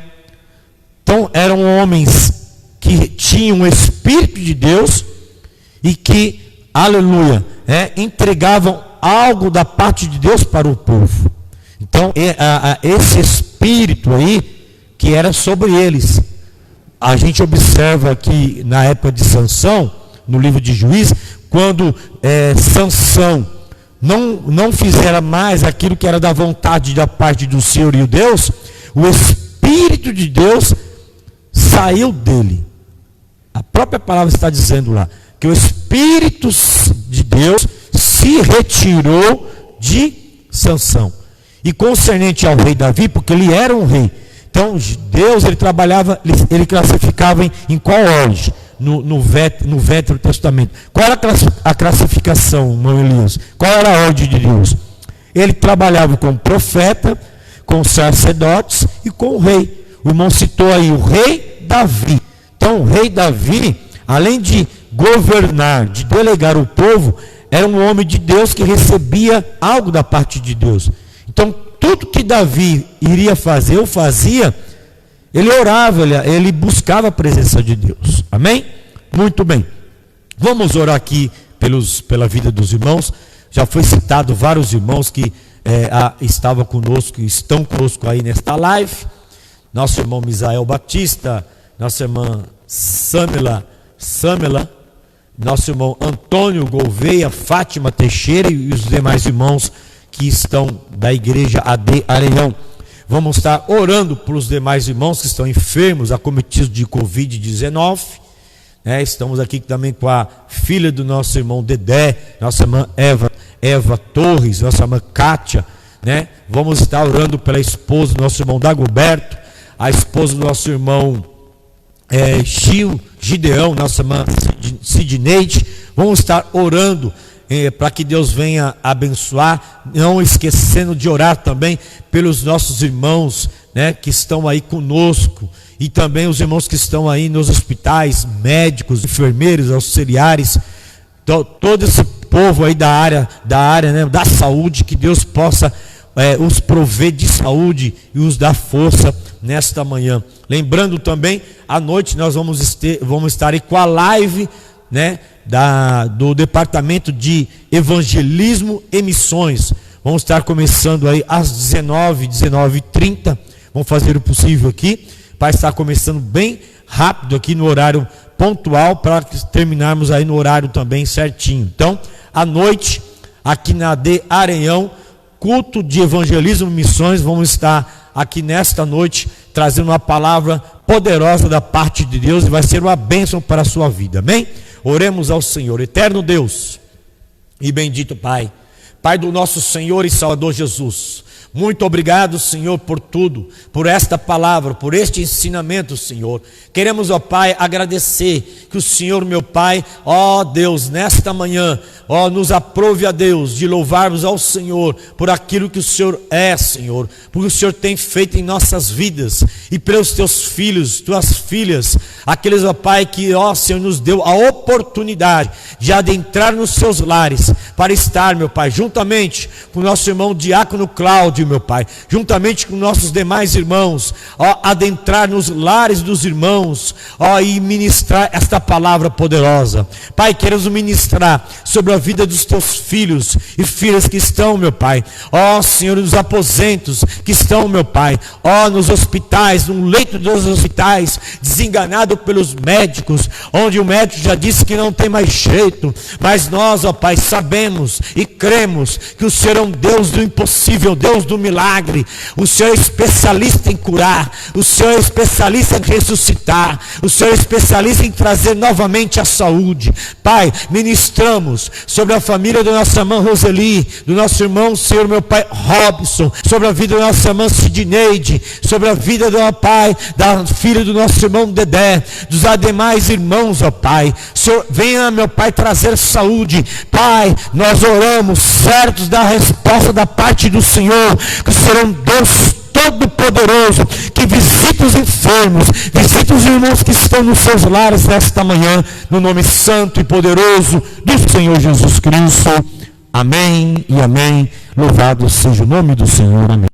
Então, eram homens que tinham o Espírito de Deus e que, aleluia, entregavam algo da parte de Deus para o povo. Então, esse Espírito aí, que era sobre eles. A gente observa que na época de Sansão, no livro de Juízes, quando Sansão não fizera mais aquilo que era da vontade da parte do Senhor e o Deus, o Espírito de Deus saiu dele. A própria palavra está dizendo lá que o Espírito de Deus se retirou de Sansão. E concernente ao rei Davi, porque ele era um rei, então Deus, ele trabalhava, ele classificava em qual ordem? No Velho Testamento. Qual era a classificação, irmão Elias? Qual era a ordem de Deus? Ele trabalhava com profeta, com sacerdotes e com o rei. O irmão citou aí o rei Davi. Então, o rei Davi, além de governar, de delegar o povo, era um homem de Deus que recebia algo da parte de Deus. Então, tudo que Davi iria fazer, ou fazia, ele orava, ele buscava a presença de Deus. Amém? Muito bem. Vamos orar aqui pela vida dos irmãos. Já foi citado vários irmãos que estavam conosco, que estão conosco aí nesta live. Nosso irmão Misael Batista, nossa irmã Samela, nosso irmão Antônio Gouveia, Fátima Teixeira e os demais irmãos que estão da igreja AD Areião. Vamos estar orando pelos demais irmãos que estão enfermos, acometidos de Covid-19. Estamos aqui também com a filha do nosso irmão Dedé, nossa irmã Eva Torres, nossa irmã Kátia. Vamos estar orando pela esposa do nosso irmão Dagoberto, a esposa do nosso irmão Gideão, nossa irmã Sidneide. Vamos estar orando para que Deus venha abençoar, não esquecendo de orar também pelos nossos irmãos, que estão aí conosco, e também os irmãos que estão aí nos hospitais, médicos, enfermeiros, auxiliares, todo esse povo aí da área da saúde, que Deus possa os prover de saúde e os dar força nesta manhã. Lembrando também, à noite nós vamos estar aí com a live, do Departamento de Evangelismo e Missões. Vamos estar começando aí às 19h30. Vamos fazer o possível aqui para estar começando bem rápido aqui no horário pontual, para terminarmos aí no horário também certinho. Então, à noite, aqui na AD Areião, culto de evangelismo e missões, vamos estar aqui nesta noite trazendo uma palavra poderosa da parte de Deus, e vai ser uma bênção para a sua vida, amém? Oremos ao Senhor. Eterno Deus e bendito Pai, Pai do nosso Senhor e Salvador Jesus, muito obrigado, Senhor, por tudo, por esta palavra, por este ensinamento, Senhor. Queremos, ó Pai, agradecer que o Senhor, meu Pai, ó Deus, nesta manhã, ó, nos aprove a Deus de louvarmos ao Senhor por aquilo que o Senhor é, Senhor, porque o Senhor tem feito em nossas vidas, e pelos teus filhos, tuas filhas, aqueles, ó Pai, que, ó Senhor, nos deu a oportunidade de adentrar nos seus lares, para estar, meu Pai, juntamente com o nosso irmão Diácono Cláudio, meu Pai, juntamente com nossos demais irmãos, ó, adentrar nos lares dos irmãos, ó, e ministrar esta palavra poderosa. Pai, queremos ministrar sobre a vida dos teus filhos e filhas que estão, meu Pai, ó Senhor, nos aposentos que estão, meu Pai, ó, nos hospitais, no leito dos hospitais, desenganado pelos médicos, onde o médico já disse que não tem mais jeito, mas nós, ó Pai, sabemos e cremos que o Senhor é um Deus do impossível, Deus do milagre. O Senhor é especialista em curar, o Senhor é especialista em ressuscitar, o Senhor é especialista em trazer novamente a saúde. Pai, ministramos sobre a família da nossa irmã Roseli, do nosso irmão, Senhor, meu Pai, Robson, sobre a vida da nossa irmã Sidneide, sobre a vida do meu Pai, da filha do nosso irmão Dedé, dos demais irmãos, ó Pai. Senhor, venha, meu Pai, trazer saúde. Pai, nós oramos certos da resposta da parte do Senhor, que o Senhor é um Deus todo-poderoso, que visita os enfermos, visita os irmãos que estão nos seus lares nesta manhã, no nome santo e poderoso do Senhor Jesus Cristo. Amém e amém. Louvado seja o nome do Senhor. Amém.